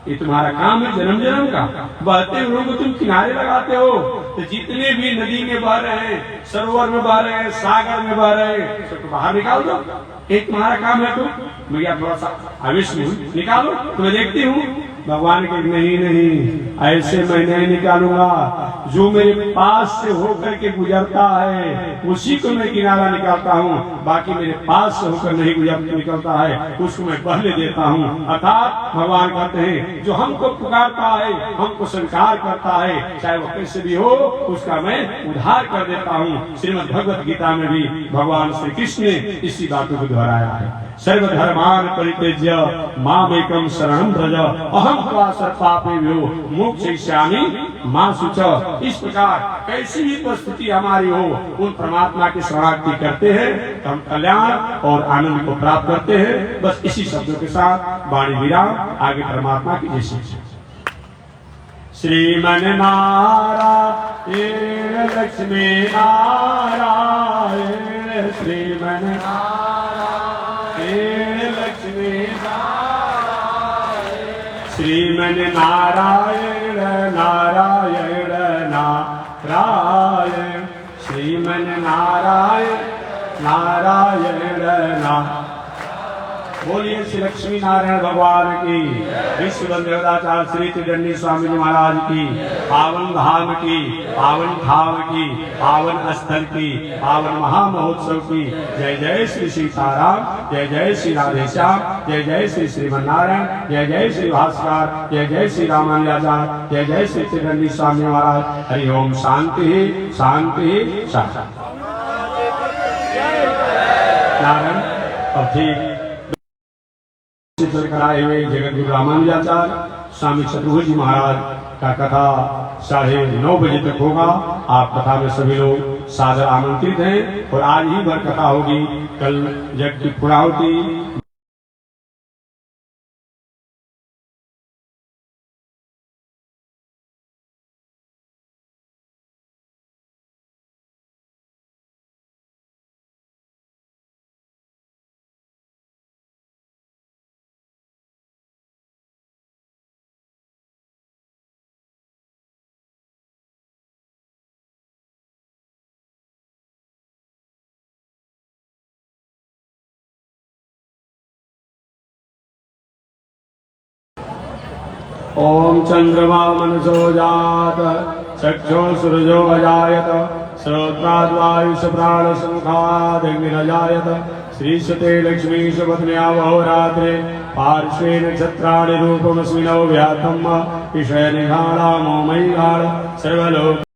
ये तुम्हारा काम है जन्म जन्म का? बहते हुए लोगों को तुम किनारे लगाते हो, तो जितने भी नदी में बह रहे हैं, सरोवर में बह रहे हैं, सागर में बह रहे हैं, सबको बाहर निकाल दो। एक तुम्हारा काम है। तो भैया थोड़ा सा आवेश में निकालो, तो मैं देखती हूँ भगवान के नहीं नहीं ऐसे मैं नहीं निकालूंगा, जो मेरे पास से होकर के गुजरता है उसी को मैं किनारा निकालता हूँ, बाकी मेरे पास से होकर नहीं निकलता है उसको मैं पहले देता हूँ। अर्थात भगवान कहते हैं जो हमको पुकारता है, हमको स्वीकार करता है, चाहे वो कैसे भी हो, उसका मैं उद्धार कर देता हूँ। श्रीमद् भगवत गीता में भी भगवान श्री कृष्ण ने इसी बातों को दोहराया है। सर्वधर्मान परित्यज्य मामेकं शरणं व्रज अहं त्वा सर्वपापेभ्यो मोक्षयिष्यामि मा शुच। इस प्रकार कैसी भी परिस्थिति हमारी हो, उन परमात्मा की शरणागति करते हैं तो हम कल्याण और आनंद को प्राप्त करते हैं। बस इसी शब्दों के साथ वाणी विराम, आगे परमात्मा की जय श्री श्रीमन नारायण लक्ष्मी नारायण श्रीमन लक्ष्मी श्रीमन नारायण नारायण नारायण श्रीमन नारायण नारायण नारायण। बोलिए श्री लक्ष्मी नारायण भगवान की, विश्व देवताचार्य श्री त्रिदंडी स्वामी जी महाराज की, पावन धाम की, पावन धाम की, पावन स्थल की, पावन महामहोत्सव की जय जय श्री सीताराम, जय जय श्री राधेश्याम, जय जय श्री श्रीमन्नारायण, जय जय श्री भास्कर, जय जय श्री रामानुजाचार्य, जय जय श्री त्रिदंडी स्वामी महाराज। हरि ओम। शांति शांति शांति। नारायण। अब ठीक कराए हुए जगत गुरु रामानुजाचार्य स्वामी चतुर्भुज जी महाराज का कथा 9:30 बजे तक होगा। आप कथा में सभी लोग सादर आमंत्रित हैं और आज ही भर कथा होगी। कल जग की पूर्णाहुति ओम चंद्रमा मनसो जात चक्षो सूरजो अजायत श्रोत्राद्वायुष प्राण समुखादग्निरजायत श्रीशते लक्ष्मी सुपत्न्या वहोरात्रे पार्श्वे नक्षत्राणि रूपमस्मिनो व्यातम् ईशय निघाणामो मयिगाळ सर्वलोक